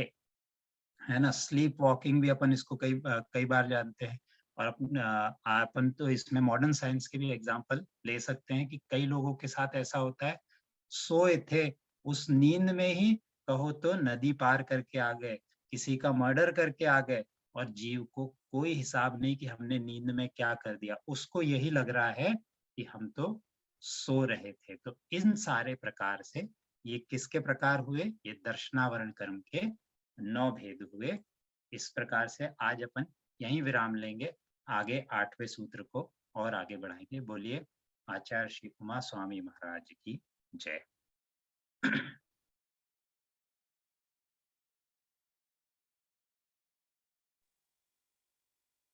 है ना। स्लीप वॉकिंग भी अपन इसको कई बार जानते हैं। और अपन तो इसमें मॉडर्न साइंस के भी एग्जांपल ले सकते हैं कि कई लोगों के साथ ऐसा होता है, सोए थे, उस नींद में ही कहो तो नदी पार करके आ गए, किसी का मर्डर करके आ गए, और जीव को कोई हिसाब नहीं कि हमने नींद में क्या कर दिया, उसको यही लग रहा है कि हम तो सो रहे थे। तो इन सारे प्रकार से ये किसके प्रकार हुए? ये दर्शनावरण कर्म के 9 भेद हुए। इस प्रकार से आज अपन यहीं विराम लेंगे, आगे 8वें सूत्र को और आगे बढ़ाएंगे। बोलिए आचार्य श्री उमा स्वामी महाराज की जय।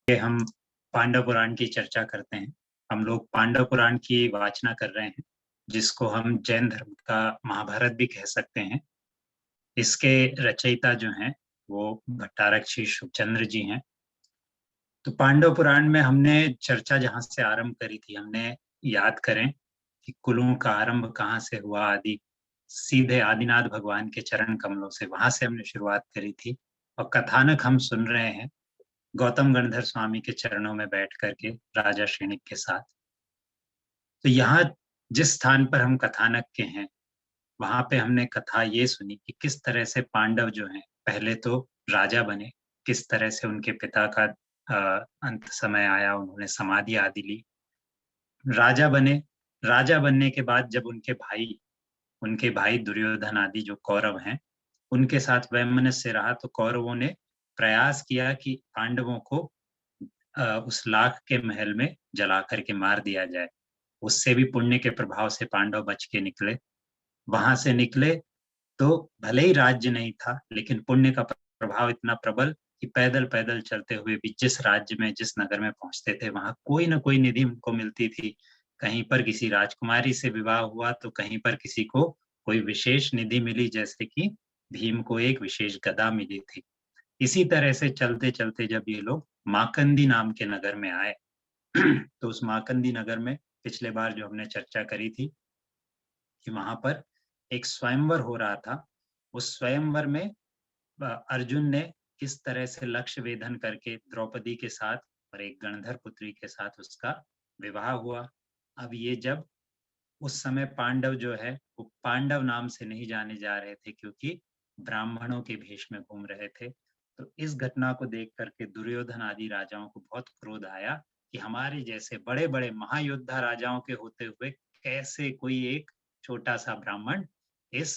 हम पांडव पुराण की चर्चा करते हैं। हम लोग पांडव पुराण की वाचना कर रहे हैं, जिसको हम जैन धर्म का महाभारत भी कह सकते हैं। इसके रचयिता जो हैं वो भट्टारक श्री शुभचंद्र जी हैं। तो पांडव पुराण में हमने चर्चा जहां से आरंभ करी थी, हमने याद करें कि कुलों का आरंभ कहाँ से हुआ, आदि सीधे आदिनाथ भगवान के चरण कमलों से, वहां से हमने शुरुआत करी थी। और कथानक हम सुन रहे हैं गौतम गणधर स्वामी के चरणों में बैठ करके राजा श्रेणिक के साथ। तो यहाँ जिस स्थान पर हम कथानक के हैं, वहां पे हमने कथा ये सुनी कि किस तरह से पांडव जो हैं पहले तो राजा बने, किस तरह से उनके पिता का अंत समय आया, उन्होंने समाधि आदि ली, राजा बने। राजा बनने के बाद जब उनके भाई दुर्योधन आदि जो कौरव हैं, उनके साथ वैमनस्य रहा, तो कौरवों ने प्रयास किया कि पांडवों को उस लाख के महल में जला करके मार दिया जाए। उससे भी पुण्य के प्रभाव से पांडव बच के निकले। वहां से निकले तो भले ही राज्य नहीं था, लेकिन पुण्य का प्रभाव इतना प्रबल कि पैदल पैदल चलते हुए भी जिस राज्य में, जिस नगर में पहुंचते थे, वहां कोई ना कोई निधि उनको मिलती थी। कहीं पर किसी राजकुमारी से विवाह हुआ तो कहीं पर किसी को कोई विशेष निधि मिली, जैसे कि भीम को एक विशेष गदा मिली थी। इसी तरह से चलते चलते जब ये लोग माकंदी नाम के नगर में आए, तो उस माकंदी नगर में पिछले बार जो हमने चर्चा करी थी कि वहां पर एक स्वयंवर हो रहा था। उस स्वयंवर में अर्जुन ने किस तरह से लक्ष्य वेधन करके द्रौपदी के साथ और एक गणधर पुत्री के साथ उसका विवाह हुआ। अब ये जब उस समय पांडव जो है वो पांडव नाम से नहीं जाने जा रहे थे, क्योंकि ब्राह्मणों के भेष में घूम रहे थे। तो इस घटना को देख करके दुर्योधन आदि राजाओं को बहुत क्रोध आया कि हमारे जैसे बड़े बड़े महायोद्धा राजाओं के होते हुए कैसे कोई एक छोटा सा ब्राह्मण इस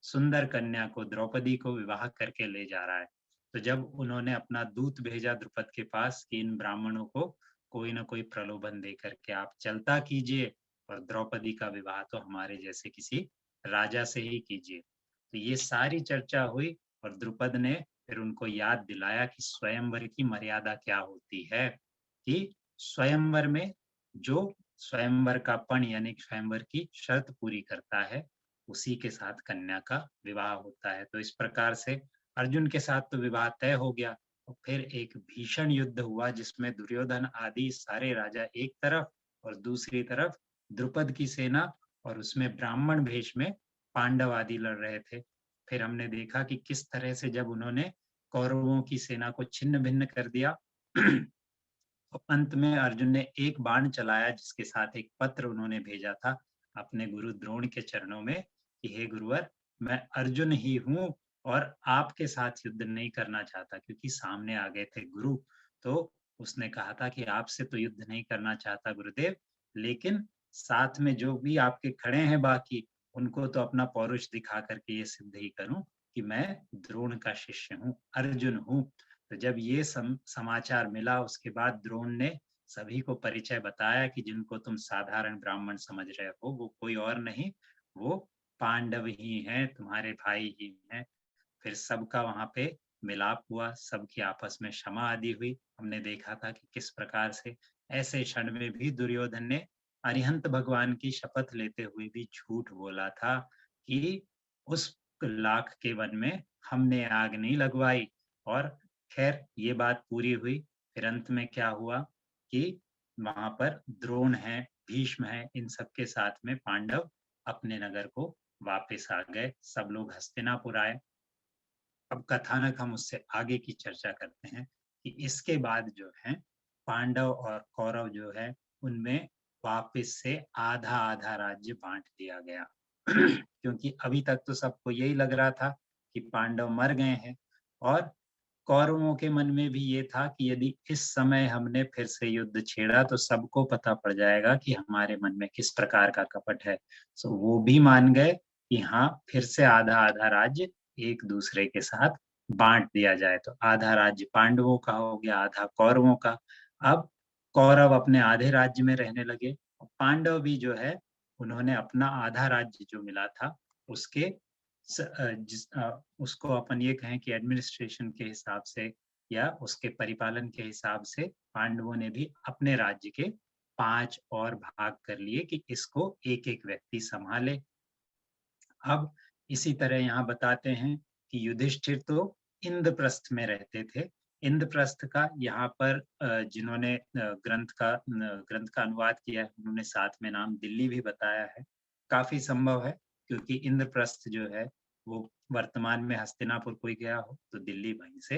सुंदर कन्या को, द्रौपदी को विवाह करके ले जा रहा है। तो जब उन्होंने अपना दूत भेजा द्रुपद के पास कि इन ब्राह्मणों को कोई ना कोई प्रलोभन दे करके आप चलता कीजिए, और द्रौपदी का विवाह तो हमारे जैसे किसी राजा से ही कीजिए। तो ये सारी चर्चा हुई, और द्रुपद ने फिर उनको याद दिलाया कि स्वयंवर की मर्यादा क्या होती है, कि स्वयंवर में जो स्वयंवर का पण यानी स्वयंवर की शर्त पूरी करता है, उसी के साथ कन्या का विवाह होता है। तो इस प्रकार से अर्जुन के साथ तो विवाह तय हो गया। और फिर एक भीषण युद्ध हुआ, जिसमें दुर्योधन आदि सारे राजा एक तरफ और दूसरी तरफ द्रुपद की सेना, और उसमें ब्राह्मण वेश में पांडव आदि लड़ रहे थे। फिर हमने देखा कि किस तरह से जब उन्होंने कौरवों की सेना को छिन्न भिन्न कर दिया। और अंत में अर्जुन ने एक बाण चलाया, जिसके साथ एक पत्र उन्होंने भेजा था अपने गुरु द्रोण के चरणों में कि हे गुरुवर, मैं अर्जुन ही हूँ और आपके साथ युद्ध नहीं करना चाहता, क्योंकि सामने आ गए थे गुरु। तो उसने कहा था कि आपसे तो युद्ध नहीं करना चाहता गुरुदेव, लेकिन साथ में जो भी आपके खड़े हैं बाकी, उनको तो अपना पौरुष दिखा करके ये सिद्ध ही करूं कि मैं द्रोण का शिष्य हूँ, अर्जुन हूँ। तो जब ये समाचार मिला, उसके बाद द्रोण ने सभी को परिचय बताया कि जिनको तुम साधारण ब्राह्मण समझ रहे हो, वो कोई और नहीं, वो पांडव ही हैं, तुम्हारे भाई ही हैं। फिर सबका वहां पे मिलाप हुआ, सबकी आपस में क्षमा आदि हुई। हमने देखा था कि किस प्रकार से ऐसे क्षण में भी दुर्योधन ने अरिहंत भगवान की शपथ लेते हुए भी झूठ बोला था कि उस लाख के वन में हमने आग नहीं लगवाई। और खैर ये बात पूरी हुई। फिर अंत में क्या हुआ कि वहां पर द्रोण है, भीष्म है, इन सबके साथ में पांडव अपने नगर को वापस आ गए। सब लोग हस्तिनापुर आए। अब कथानक हम उससे आगे की चर्चा करते हैं कि इसके बाद जो है पांडव और कौरव जो है उनमें वापस से आधा आधा राज्य बांट दिया गया। क्योंकि अभी तक तो सबको यही लग रहा था कि पांडव मर गए हैं, और कौरवों के मन में भी ये था कि यदि इस समय हमने फिर से युद्ध छेड़ा तो सबको पता पड़ जाएगा कि हमारे मन में किस प्रकार का कपट है। सो वो भी मान गए कि हाँ, फिर से आधा आधा राज्य एक दूसरे के साथ बांट दिया जाए। तो आधा राज्य पांडवों का हो गया, आधा कौरवों का। अब कौरव अपने आधे राज्य में रहने लगे, और पांडव भी जो है उन्होंने अपना आधा राज्य जो मिला था उसके उसको अपन ये कहें कि एडमिनिस्ट्रेशन के हिसाब से या उसके परिपालन के हिसाब से पांडवों ने भी अपने राज्य के 5 और भाग कर लिए कि इसको एक एक व्यक्ति संभाले। अब इसी तरह यहाँ बताते हैं कि युधिष्ठिर तो इंद्रप्रस्थ में रहते थे। इंद्रप्रस्थ का यहाँ पर जिन्होंने ग्रंथ का अनुवाद किया है, उन्होंने साथ में नाम दिल्ली भी बताया है। काफी संभव है, क्योंकि इंद्रप्रस्थ जो है वो वर्तमान में हस्तिनापुर कोई गया हो तो दिल्ली वहीं से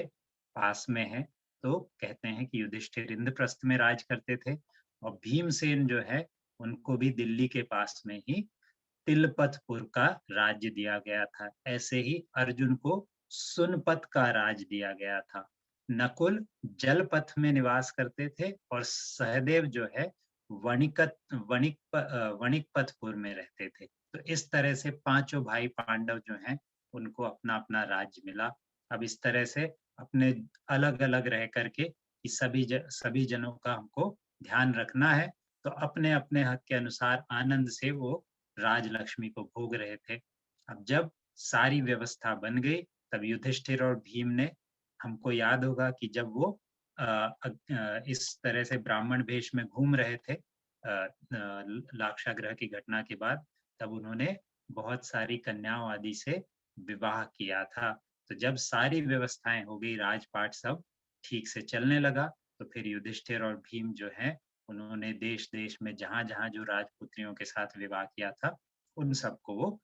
पास में है। तो कहते हैं कि युधिष्ठिर इंद्रप्रस्थ में राज करते थे, और भीमसेन जो है उनको भी दिल्ली के पास में ही तिलपतपुर का राज्य दिया गया था। ऐसे ही अर्जुन को सुनपत का राज दिया गया था। नकुल जलपथ में निवास करते थे, और सहदेव जो है वणिकपतपुर में रहते थे। तो इस तरह से पांचों भाई पांडव जो हैं उनको अपना अपना राज्य मिला। अब इस तरह से अपने अलग अलग रह करके कि सभी जनों का हमको ध्यान रखना है, तो अपने अपने हक के अनुसार आनंद से वो राजलक्ष्मी को भोग रहे थे। अब जब सारी व्यवस्था बन गई, तब युधिष्ठिर और भीम ने, हमको याद होगा कि जब वो इस तरह से ब्राह्मण वेश में घूम रहे थे लाक्षागृह की घटना के बाद, तब उन्होंने बहुत सारी कन्याओं आदि से विवाह किया था। तो जब सारी व्यवस्थाएं हो गई, राजपाट सब ठीक से चलने लगा, तो फिर युधिष्ठिर और भीम जो है उन्होंने देश देश में जहां जहां जो राजपुत्रियों के साथ विवाह किया था उन सबको वो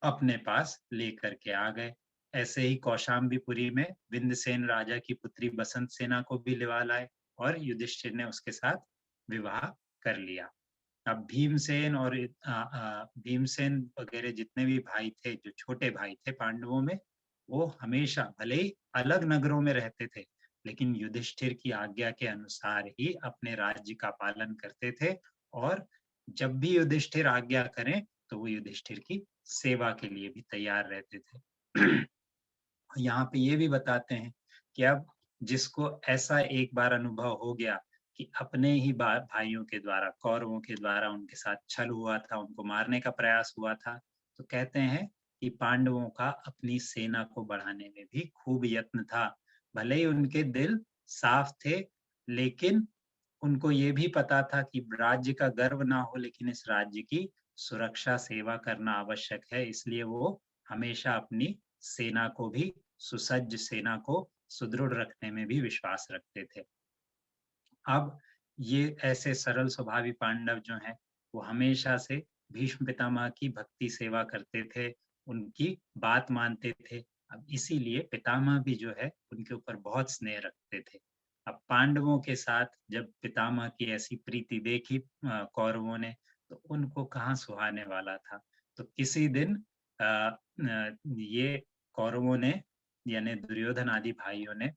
अपने पास लेकर के आ गए। ऐसे ही कौशाम्बीपुरी में विंध्यसेन राजा की पुत्री बसंत सेना को भी लिवा लाए, और युधिष्ठिर ने उसके साथ विवाह कर लिया। अब भीमसेन और भीमसेन वगैरह जितने भी भाई थे, जो छोटे भाई थे पांडवों में, वो हमेशा भले ही अलग नगरों में रहते थे, लेकिन युधिष्ठिर की आज्ञा के अनुसार ही अपने राज्य का पालन करते थे। और जब भी युधिष्ठिर आज्ञा करें तो वो युधिष्ठिर की सेवा के लिए भी तैयार रहते थे। यहाँ पे ये भी बताते हैं कि अब जिसको ऐसा एक बार अनुभव हो गया कि अपने ही भाइयों के द्वारा, कौरवों के द्वारा उनके साथ छल हुआ था, उनको मारने का प्रयास हुआ था, तो कहते हैं कि पांडवों का अपनी सेना को बढ़ाने में भी खूब यत्न था। भले ही उनके दिल साफ थे, लेकिन उनको ये भी पता था कि राज्य का गर्व ना हो, लेकिन इस राज्य की सुरक्षा सेवा करना आवश्यक है। इसलिए वो हमेशा अपनी सेना को भी, सुसज्ज सेना को सुदृढ़ रखने में भी विश्वास रखते थे। अब ये ऐसे सरल स्वभावी पांडव जो हैं वो हमेशा से भीष्म पितामह की भक्ति सेवा करते थे, उनकी बात मानते थे। अब इसीलिए पितामह भी जो है उनके ऊपर बहुत स्नेह रखते थे। अब पांडवों के साथ जब पितामह की ऐसी प्रीति देखी कौरवों ने, तो उनको कहाँ सुहाने वाला था। तो किसी दिन ये कौरवों ने, यानी दुर्योधन आदि भाइयों ने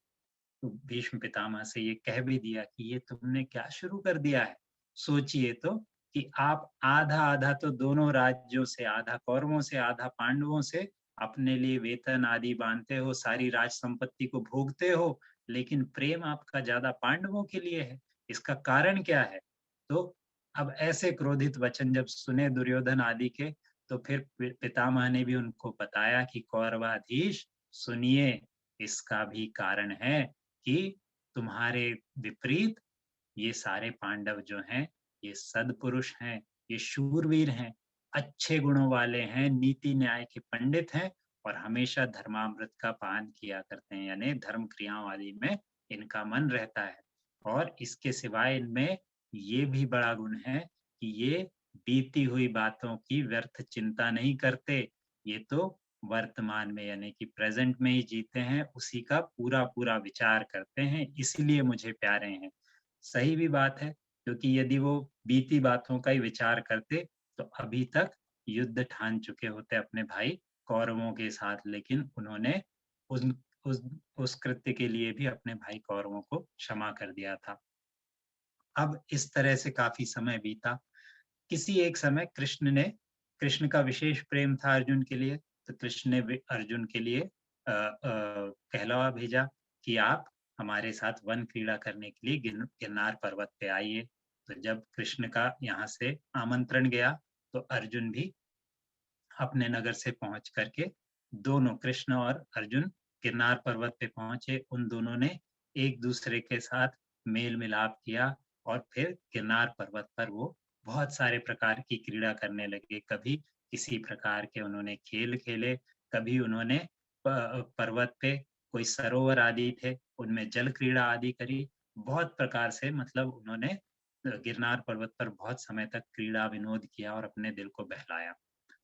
भीष्म पितामह से ये कह भी दिया कि ये तुमने क्या शुरू कर दिया है। सोचिए तो कि आप आधा आधा तो दोनों राज्यों से, आधा कौरवों से आधा पांडवों से अपने लिए वेतन आदि बांधते हो, सारी राज संपत्ति को भोगते हो, लेकिन प्रेम आपका ज्यादा पांडवों के लिए है। इसका कारण क्या है? तो अब ऐसे क्रोधित वचन जब सुने दुर्योधन आदि के, तो फिर पितामह ने भी उनको बताया कि कौरवाधीश सुनिए, इसका भी कारण है कि तुम्हारे विपरीत ये सारे पांडव जो हैं, ये सद्पुरुष हैं, ये शूरवीर हैं, अच्छे गुणों वाले हैं, नीति न्याय के पंडित हैं और हमेशा धर्मामृत का पान किया करते हैं, यानी धर्म क्रियाओं आदि में इनका मन रहता है। और इसके सिवाय इनमें ये भी बड़ा गुण है कि ये बीती हुई बातों की व्यर्थ चिंता नहीं करते। ये तो वर्तमान में यानी कि प्रेजेंट में ही जीते हैं, उसी का पूरा-पूरा विचार करते हैं, इसीलिए मुझे प्यारे हैं। सही भी बात है, क्योंकि यदि वो बीती बातों का ही विचार करते, तो अभी तक युद्ध ठान चुके होते अपने भाई कौरवों के साथ, लेकिन उन्होंने उन उस उस कृत्य के लिए भी अपने भाई कौरवों को क्षमा कर दिया था। अब इस तरह से काफ़ी समय बीता। किसी एक समय कृष्ण का विशेष प्रेम था अर्जुन के लिए, तो कृष्ण ने अर्जुन के लिए कहलावा भेजा कि आप हमारे साथ वन क्रीड़ा करने के लिए गिरनार पर्वत पे आइए। तो जब कृष्ण का यहाँ से आमंत्रण गया, तो अर्जुन भी अपने नगर से पहुंच करके, दोनों कृष्ण और अर्जुन गिरनार पर्वत पे पहुंचे। उन दोनों ने एक दूसरे के साथ मेल मिलाप किया और फिर गिरनार पर्वत पर वो बहुत सारे प्रकार की क्रीड़ा करने लगे। कभी किसी प्रकार के उन्होंने खेल खेले, कभी उन्होंने पर्वत पे कोई सरोवर आदि थे, उनमें जल क्रीड़ा आदि करी। बहुत प्रकार से मतलब उन्होंने गिरनार पर्वत पर बहुत समय तक क्रीड़ा विनोद किया और अपने दिल को बहलाया।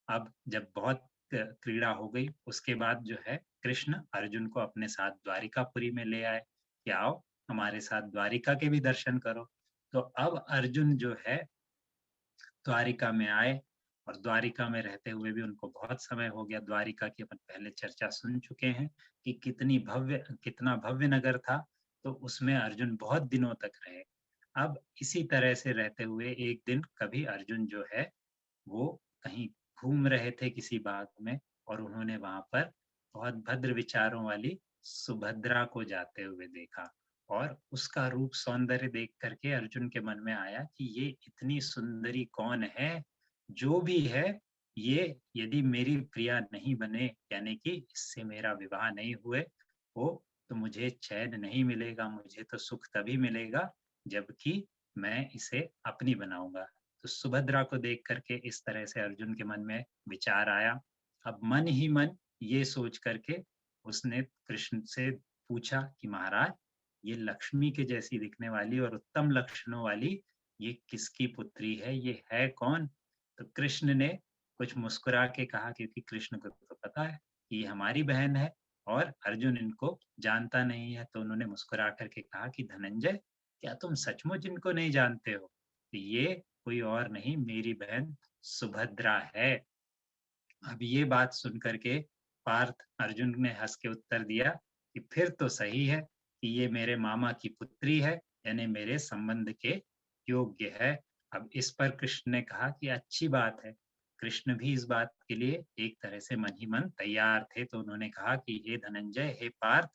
अब जब बहुत क्रीड़ा हो गई, उसके बाद जो है कृष्ण अर्जुन को अपने साथ द्वारिकापुरी में ले आए कि आओ हमारे साथ द्वारिका के भी दर्शन करो। तो अब अर्जुन जो है द्वारिका में आए, और द्वारिका में रहते हुए भी उनको बहुत समय हो गया। द्वारिका की अपन पहले चर्चा सुन चुके हैं कि कितना भव्य नगर था, तो उसमें अर्जुन बहुत दिनों तक रहे। अब इसी तरह से रहते हुए एक दिन कभी अर्जुन जो है वो कहीं घूम रहे थे किसी बाग में, और उन्होंने वहां पर बहुत भद्र विचारों वाली सुभद्रा को जाते हुए देखा। और उसका रूप सौंदर्य देख करके अर्जुन के मन में आया कि ये इतनी सुंदरी कौन है। जो भी है, ये यदि मेरी प्रिया नहीं बने, यानी कि इससे मेरा विवाह नहीं हुए हो, तो मुझे चैन नहीं मिलेगा, मुझे तो सुख तभी मिलेगा जबकि मैं इसे अपनी बनाऊंगा। तो सुभद्रा को देख करके इस तरह से अर्जुन के मन में विचार आया। अब मन ही मन ये सोच करके उसने कृष्ण से पूछा कि महाराज, ये लक्ष्मी के जैसी दिखने वाली और उत्तम लक्षणों वाली ये किसकी पुत्री है, ये है कौन? तो कृष्ण ने कुछ मुस्कुरा के कहा, क्योंकि कृष्ण को तो पता है कि ये हमारी बहन है और अर्जुन इनको जानता नहीं है। तो उन्होंने मुस्कुरा करके कहा कि धनंजय, क्या तुम सचमुच इनको नहीं जानते हो? तो ये कोई और नहीं, मेरी बहन सुभद्रा है। अब ये बात सुन करके पार्थ अर्जुन ने हंस के उत्तर दिया कि फिर तो सही है कि ये मेरे मामा की पुत्री है, यानी मेरे संबंध के योग्य है। अब इस पर कृष्ण ने कहा कि अच्छी बात है। कृष्ण भी इस बात के लिए एक तरह से मन ही मन तैयार थे। तो उन्होंने कहा कि हे धनंजय, हे पार्थ,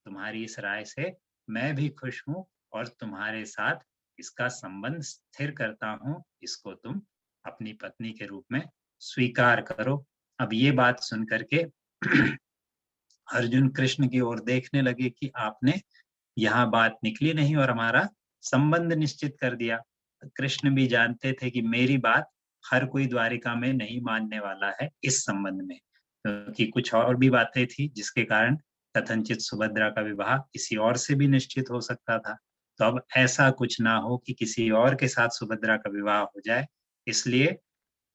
तुम्हारी इस राय से मैं भी खुश हूँ और तुम्हारे साथ इसका संबंध स्थिर करता हूँ। इसको तुम अपनी पत्नी के रूप में स्वीकार करो। अब ये बात सुन करके अर्जुन कृष्ण की ओर देखने लगे कि आपने यहाँ बात निकली नहीं और हमारा संबंध निश्चित कर दिया। कृष्ण भी जानते थे कि मेरी बात हर कोई द्वारिका में नहीं मानने वाला है इस संबंध में, क्योंकि कुछ और भी बातें थी जिसके कारण कथनचित सुभद्रा का विवाह किसी और से भी निश्चित हो सकता था। तो अब ऐसा कुछ ना हो कि किसी और के साथ सुभद्रा का विवाह हो जाए, इसलिए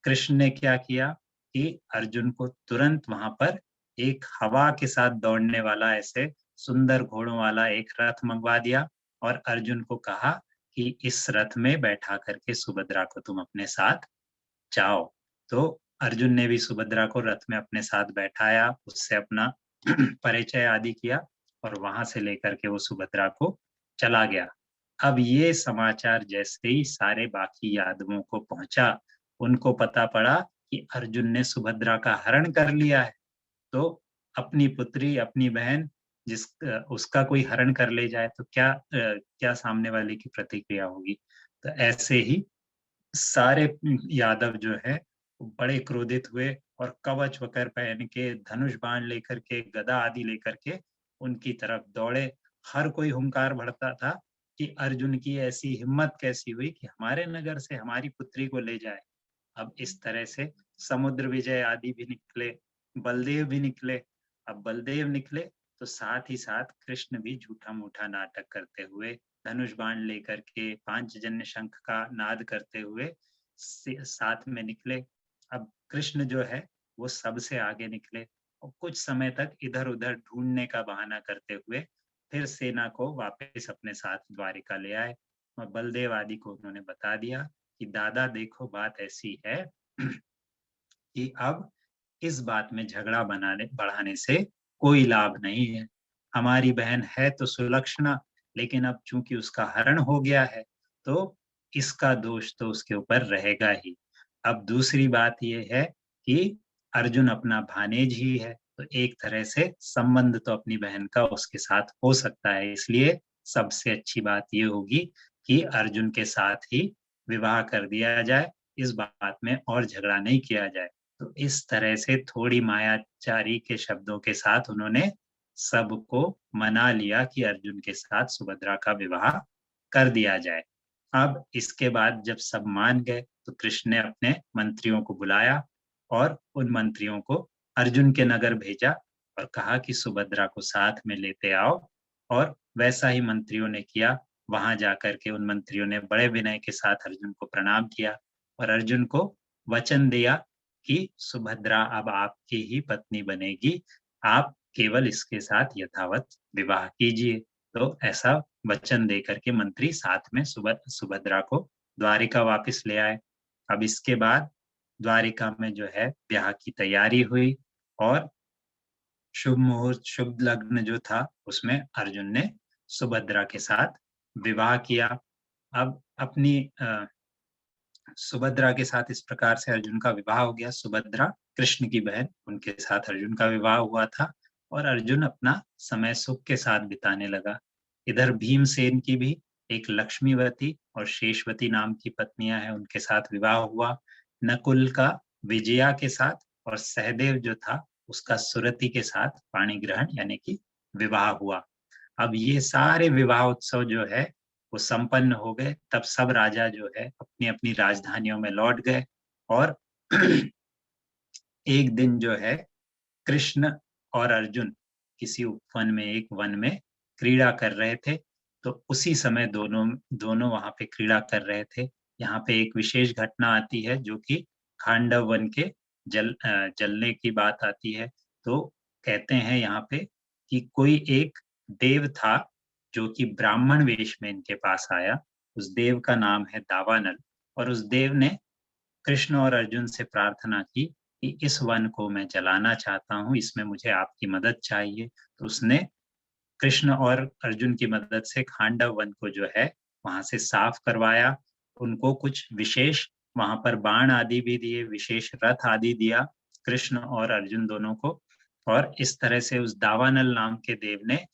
कृष्ण ने क्या किया कि अर्जुन को तुरंत वहां पर एक हवा के साथ दौड़ने वाला ऐसे सुंदर घोड़ों वाला एक रथ मंगवा दिया और अर्जुन को कहा कि इस रथ में बैठा करके सुभद्रा को तुम अपने साथ जाओ। तो अर्जुन ने भी सुभद्रा को रथ में अपने साथ बैठाया, उससे अपना परिचय आदि किया और वहां से लेकर के वो सुभद्रा को चला गया। अब ये समाचार जैसे ही सारे बाकी यादवों को पहुंचा, उनको पता पड़ा कि अर्जुन ने सुभद्रा का हरण कर लिया है। तो अपनी पुत्री, अपनी बहन जिस उसका कोई हरण कर ले जाए तो क्या सामने वाले की प्रतिक्रिया होगी। तो ऐसे ही सारे यादव जो है वो बड़े क्रोधित हुए और कवच वकर पहन के, धनुष बाण लेकर के, गदा आदि लेकर के उनकी तरफ दौड़े। हर कोई हुंकार भरता था कि अर्जुन की ऐसी हिम्मत कैसी हुई कि हमारे नगर से हमारी पुत्री को ले जाए। अब इस तरह से समुद्र विजय आदि भी निकले, बलदेव भी निकले। अब बलदेव निकले तो साथ ही साथ कृष्ण भी झूठा मूठा नाटक करते हुए, धनुष बाण लेकर के, पांचजन्य शंख का नाद करते हुए साथ में निकले। अब कृष्ण जो है वो सबसे आगे निकले और कुछ समय तक इधर उधर ढूंढने का बहाना करते हुए फिर सेना को वापस अपने साथ द्वारिका ले आए और बलदेव आदि को उन्होंने बता दिया कि दादा देखो बात ऐसी है कि अब इस बात में झगड़ा बनाने बढ़ाने से कोई लाभ नहीं है। हमारी बहन है तो सुलक्षणा, लेकिन अब चूंकि उसका हरण हो गया है तो इसका दोष तो उसके ऊपर रहेगा ही। अब दूसरी बात यह है कि अर्जुन अपना भानेज ही है, तो एक तरह से संबंध तो अपनी बहन का उसके साथ हो सकता है। इसलिए सबसे अच्छी बात ये होगी कि अर्जुन के साथ ही विवाह कर दिया जाए, इस बात में और झगड़ा नहीं किया जाए। तो इस तरह से थोड़ी मायाचारी के शब्दों के साथ उन्होंने सबको मना लिया कि अर्जुन के साथ सुभद्रा का विवाह कर दिया जाए। अब इसके बाद जब सब मान गए तो कृष्ण ने अपने मंत्रियों को बुलाया और उन मंत्रियों को अर्जुन के नगर भेजा और कहा कि सुभद्रा को साथ में लेते आओ। और वैसा ही मंत्रियों ने किया। वहां जाकर के उन मंत्रियों ने बड़े विनय के साथ अर्जुन को प्रणाम किया और अर्जुन को वचन दिया कि सुभद्रा अब आपकी ही पत्नी बनेगी, आप केवल इसके साथ यथावत विवाह कीजिए। तो ऐसा वचन देकर के मंत्री साथ में सुभद्रा को द्वारिका वापस ले आए। अब इसके बाद द्वारिका में जो है ब्याह की तैयारी हुई और शुभ मुहूर्त, शुभ लग्न जो था उसमें अर्जुन ने सुभद्रा के साथ विवाह किया। अब अपनी सुभद्रा के साथ इस प्रकार से अर्जुन का विवाह हो गया। सुभद्रा कृष्ण की बहन, उनके साथ अर्जुन का विवाह हुआ था और अर्जुन अपना समय सुख के साथ बिताने लगा। इधर भीमसेन की भी एक लक्ष्मीवती और शेषवती नाम की पत्नियां हैं, उनके साथ विवाह हुआ। नकुल का विजया के साथ और सहदेव जो था उसका सुरति के साथ पाणी ग्रहण यानी कि विवाह हुआ। अब ये सारे विवाह उत्सव जो है वो संपन्न हो गए। तब सब राजा जो है अपनी अपनी राजधानियों में लौट गए और एक दिन जो है कृष्ण और अर्जुन किसी उपवन में, एक वन में क्रीड़ा कर रहे थे। तो उसी समय दोनों दोनों वहां पे क्रीड़ा कर रहे थे। यहाँ पे एक विशेष घटना आती है जो कि खांडव वन के जलने की बात आती है। तो कहते हैं यहाँ पे कि कोई एक देव था जो कि ब्राह्मण वेश में इनके पास आया। उस देव का नाम है दावानल और उस देव ने कृष्ण और अर्जुन से प्रार्थना की कि इस वन को मैं जलाना चाहता हूँ, इसमें मुझे आपकी मदद चाहिए। तो उसने कृष्ण और अर्जुन की मदद से खांडव वन को जो है वहां से साफ करवाया। उनको कुछ विशेष वहां पर बाण आदि भी दिए, विशेष रथ आदि दिया कृष्ण और अर्जुन दोनों को। और इस तरह से उस दावानल नाम के देव ने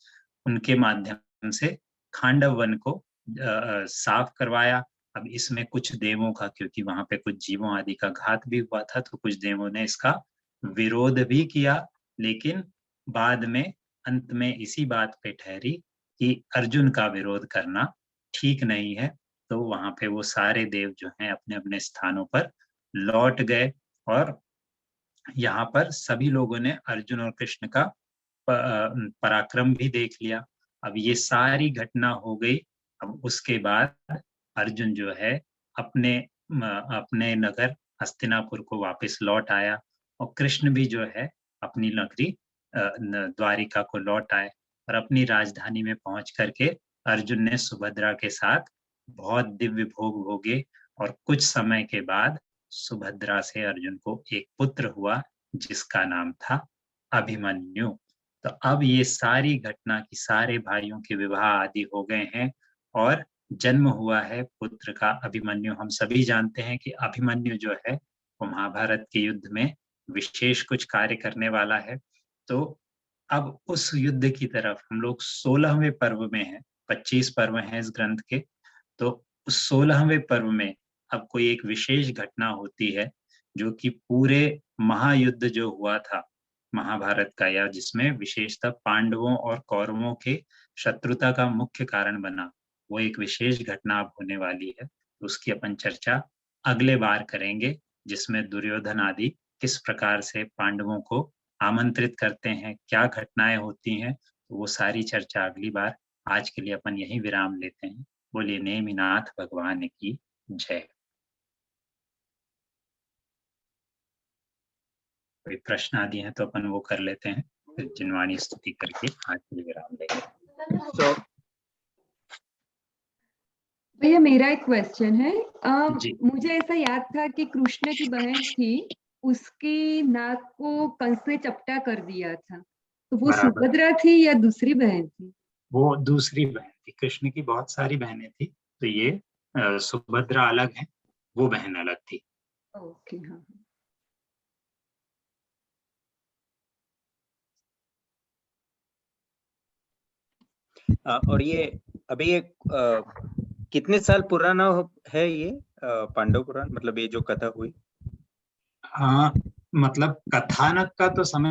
उनके माध्यम से खांडव वन को साफ करवाया। अब इसमें कुछ देवों का, क्योंकि वहां पे कुछ जीवों आदि का घात भी हुआ था, तो कुछ देवों ने इसका विरोध भी किया। लेकिन बाद में अंत में इसी बात पे ठहरी कि अर्जुन का विरोध करना ठीक नहीं है। तो वहां पे वो सारे देव जो हैं अपने अपने स्थानों पर लौट गए और यहाँ पर सभी लोगों ने अर्जुन और कृष्ण का पराक्रम भी देख लिया। अब ये सारी घटना हो गई। अब उसके बाद अर्जुन जो है अपने अपने नगर हस्तिनापुर को वापस लौट आया और कृष्ण भी जो है अपनी नगरी द्वारिका को लौट आए और अपनी राजधानी में पहुंच करके अर्जुन ने सुभद्रा के साथ बहुत दिव्य भोग भोगे और कुछ समय के बाद सुभद्रा से अर्जुन को एक पुत्र हुआ जिसका नाम था अभिमन्यु। तो अब ये सारी घटना की सारे भाइयों के विवाह आदि हो गए हैं और जन्म हुआ है पुत्र का अभिमन्यु। हम सभी जानते हैं कि अभिमन्यु जो है वो महाभारत के युद्ध में विशेष कुछ कार्य करने वाला है। तो अब उस युद्ध की तरफ हम लोग 16वें पर्व में हैं, 25 पर्व हैं इस ग्रंथ के। तो उस 16वें पर्व में अब कोई एक विशेष घटना होती है जो कि पूरे महायुद्ध जो हुआ था महाभारत का, या जिसमें विशेषतः पांडवों और कौरवों के शत्रुता का मुख्य कारण बना, वो एक विशेष घटना अब होने वाली है। उसकी अपन चर्चा अगले बार करेंगे, जिसमें दुर्योधन आदि किस प्रकार से पांडवों को आमंत्रित करते हैं, क्या घटनाएं होती हैं, तो वो सारी चर्चा अगली बार। आज के लिए अपन यही विराम लेते हैं। बोलिए नेमिनाथ भगवान की जय। कोई प्रश्न आदि है तो अपन वो कर लेते हैं, फिर जिनवाणी स्तुति करके आज के लिए विराम लेंगे। भैया मेरा एक क्वेश्चन है। जी। मुझे ऐसा याद था कि कृष्ण की बहन थी, उसकी नाक को कंस ने चपटा कर दिया था, तो वो सुभद्रा थी या दूसरी बहन थी? वो दूसरी बहन थी। कृष्ण की बहुत सारी बहनें थी, तो ये सुभद्रा अलग है, वो बहन अलग थी। ओके, हाँ। और ये अभी ये कितने साल पुराना है ये पांडव पुराण, मतलब ये जो कथा हुई? हाँ, मतलब कथानक का तो समय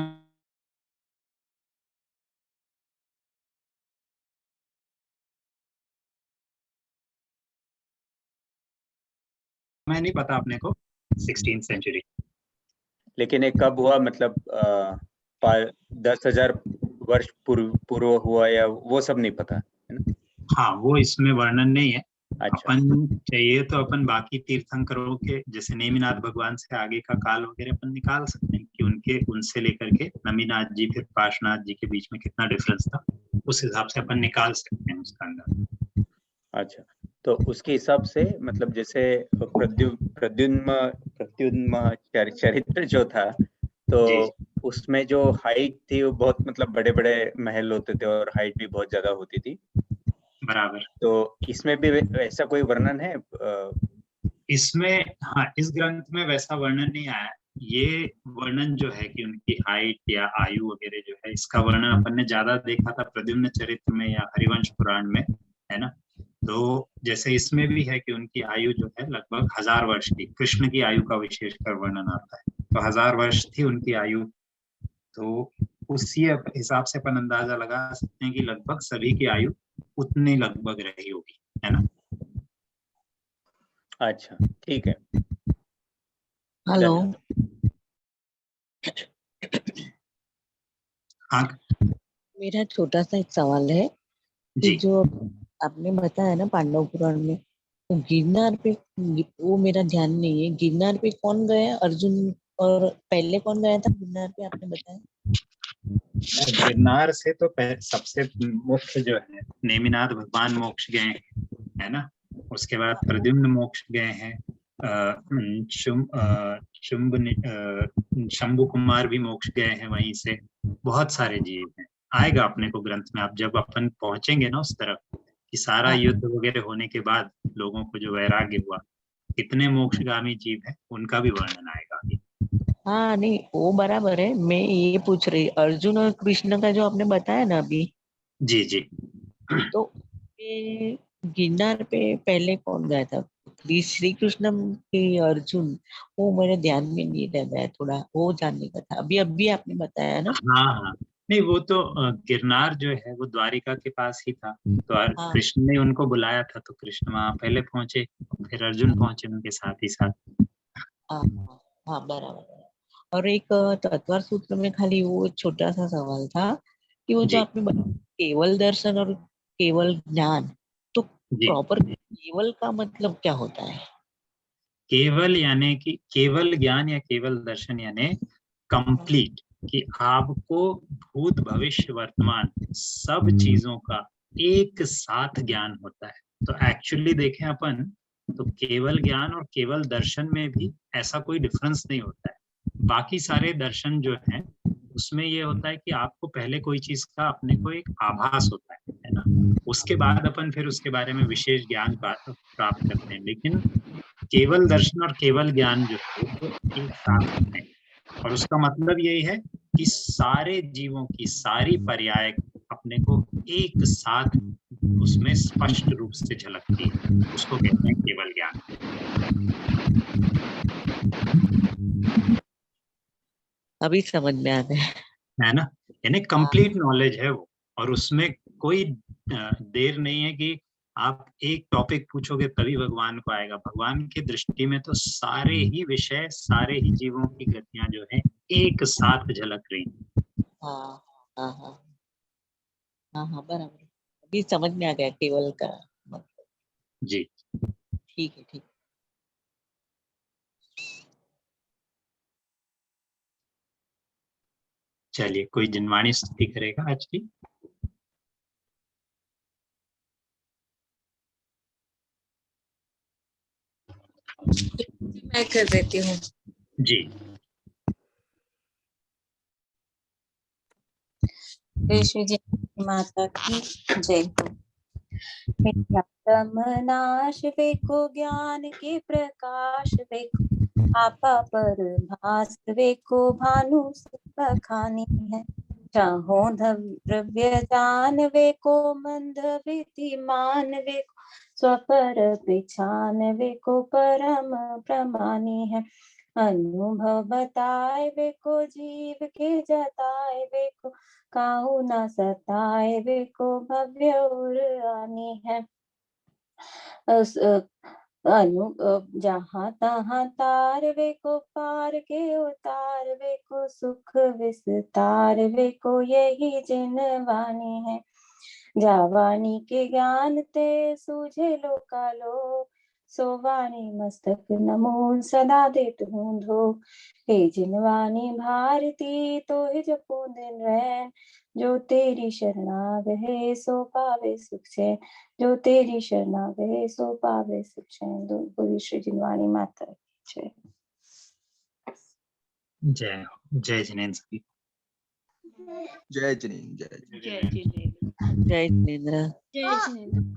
मैं नहीं पता अपने को, 16th सेंचुरी। लेकिन ये कब हुआ, मतलब 10,000 वर्ष पूर्व हुआ या वो सब नहीं पता है ना? हाँ, वो इसमें वर्णन नहीं है। अच्छा। अपन चाहिए तो अपन बाकी तीर्थंकरों के जैसे नेमिनाथ भगवान से आगे का काल वगैरह अपन निकाल सकते हैं कि उनसे लेकर के नमीनाथ जी फिर पार्श्वनाथ जी के बीच में कितना डिफरेंस था, उस हिसाब से अपन निकाल सकते हैं उसका अंदर। अच्छा, तो उसके हिसाब से मतलब जैसे प्रद्युम्न चरित्र जो था, तो उसमें जो हाइट थी वो बहुत, मतलब बड़े बड़े महल होते थे और हाइट भी बहुत ज्यादा होती थी। बराबर। तो इसमें भी ऐसा कोई वर्णन है? इसमें हाँ, इस ग्रंथ में वैसा वर्णन नहीं आया। ये वर्णन जो है कि उनकी हाइट या आयु वगैरह जो है, इसका वर्णन अपन ने ज्यादा देखा था प्रद्युम्न चरित्र में या हरिवंश पुराण में, है ना। तो जैसे इसमें भी है कि उनकी आयु जो है लगभग 1000 वर्ष की, कृष्ण की आयु का विशेषकर वर्णन आता है, तो 1000 वर्ष थी उनकी आयु। तो उसी हिसाब से अपन अंदाजा लगा सकते हैं कि लगभग सभी की आयु उतनी लगभग रही होगी, है ना। अच्छा, ठीक है। हेलो। हाँ, मेरा छोटा सा एक सवाल है कि जो आपने बताया ना पांडव पुराण में, तो गिरनार पे, वो मेरा ध्यान नहीं है, गिरनार पे कौन गया अर्जुन, और पहले कौन गया था गिरनार पे, आपने बताया? गिरनार से तो सबसे मुख्य जो है नेमिनाथ भगवान मोक्ष गए हैं, है ना। उसके बाद प्रद्युम्न मोक्ष गए हैं, शंभु कुमार भी मोक्ष गए हैं वहीं से। बहुत सारे जीव हैं, आएगा अपने को ग्रंथ में। आप जब अपन पहुंचेंगे ना उस तरफ कि सारा युद्ध वगैरह होने के बाद लोगों को जो वैराग्य हुआ, कितने मोक्षगामी जीव हैं, उनका भी वर्णन आएगा आगे। हाँ नहीं, वो बराबर है। मैं ये पूछ रही, अर्जुन और कृष्ण का जो आपने बताया ना अभी, जी जी। तो गिरनार पे पहले कौन गया था, श्री कृष्ण के अर्जुन? वो मेरे ध्यान में नहीं रह गया, थोड़ा वो जानने का था। अभी अभी आपने बताया ना। हाँ हाँ, नहीं वो तो गिरनार जो है वो द्वारिका के पास ही था, तो कृष्ण ने उनको बुलाया था, तो कृष्ण वहां पहले पहुंचे, फिर अर्जुन पहुंचे उनके साथ ही साथ। हाँ बराबर। और एक तत्वर सूत्र में खाली वो छोटा सा सवाल था कि वो जो आपने बताया केवल दर्शन और केवल ज्ञान, तो प्रॉपर केवल का मतलब क्या होता है? केवल यानी कि केवल ज्ञान या केवल दर्शन यानी कंप्लीट, कि आपको भूत भविष्य वर्तमान सब चीजों का एक साथ ज्ञान होता है। तो एक्चुअली देखें अपन तो केवल ज्ञान और केवल दर्शन में भी ऐसा कोई डिफरेंस नहीं होता है। बाकी सारे दर्शन जो हैं उसमें ये होता है कि आपको पहले कोई चीज का अपने को एक आभास होता है ना, उसके बाद अपन फिर उसके बारे में विशेष ज्ञान प्राप्त करते हैं। लेकिन केवल दर्शन और केवल ज्ञान जो है वो तो एक साथ होते हैं, और उसका मतलब यही है कि सारे जीवों की सारी पर्याय अपने को एक साथ उसमें स्पष्ट रूप से झलकती है, उसको कहते हैं केवल ज्ञान। अभी समझ में आ गया है ना, यानी कंप्लीट नॉलेज है वो, और उसमें कोई देर नहीं है कि आप एक टॉपिक पूछोगे तभी भगवान को आएगा। भगवान की दृष्टि में तो सारे ही विषय, सारे ही जीवों की गतियां जो है एक साथ झलक रही। हाँ हाँ हाँ हाँ हाँ बराबर, अभी समझ में आ गया केवल का मतलब। जी ठीक है, ठीक। चलिए, कोई जिनवाणी स्तुति करेगा आज की? मैं कर देती हूँ जी। श्री जी माता की जय। नाश वेको द्यान के प्रकाश वेको आपा पर भास वेको भानु बखानी है। चाहो द्रव्य जान वेको मंद विधिमान वेको स्वपर पिछान वेको परम प्रमानी है। अनुभव बताए वेको जीव के जताए वेको काहू न सताए वेको भव्य और आनी है। जहाँ तहाँ तार वेको पार के उतार वेको सुख विस्तार वेको यही जिनवानी है। जावानी के ज्ञान ते सूझे लोकालो सो वाणी मस्तक नमो सदा देत हूँ धो। हे जिनवानी भारती तो ही जपो दिन रैन जो तेरी शरणाग है सो पावे सुख चैन। जो तेरी शरणाग है सो पावे सुख चैन। बोली श्री जिनवाणी माता की जय। जय जय जिनेन्द्र। जय जिनेन्द्र। जय जिनेन्द्र। जय जिनेन्द्र।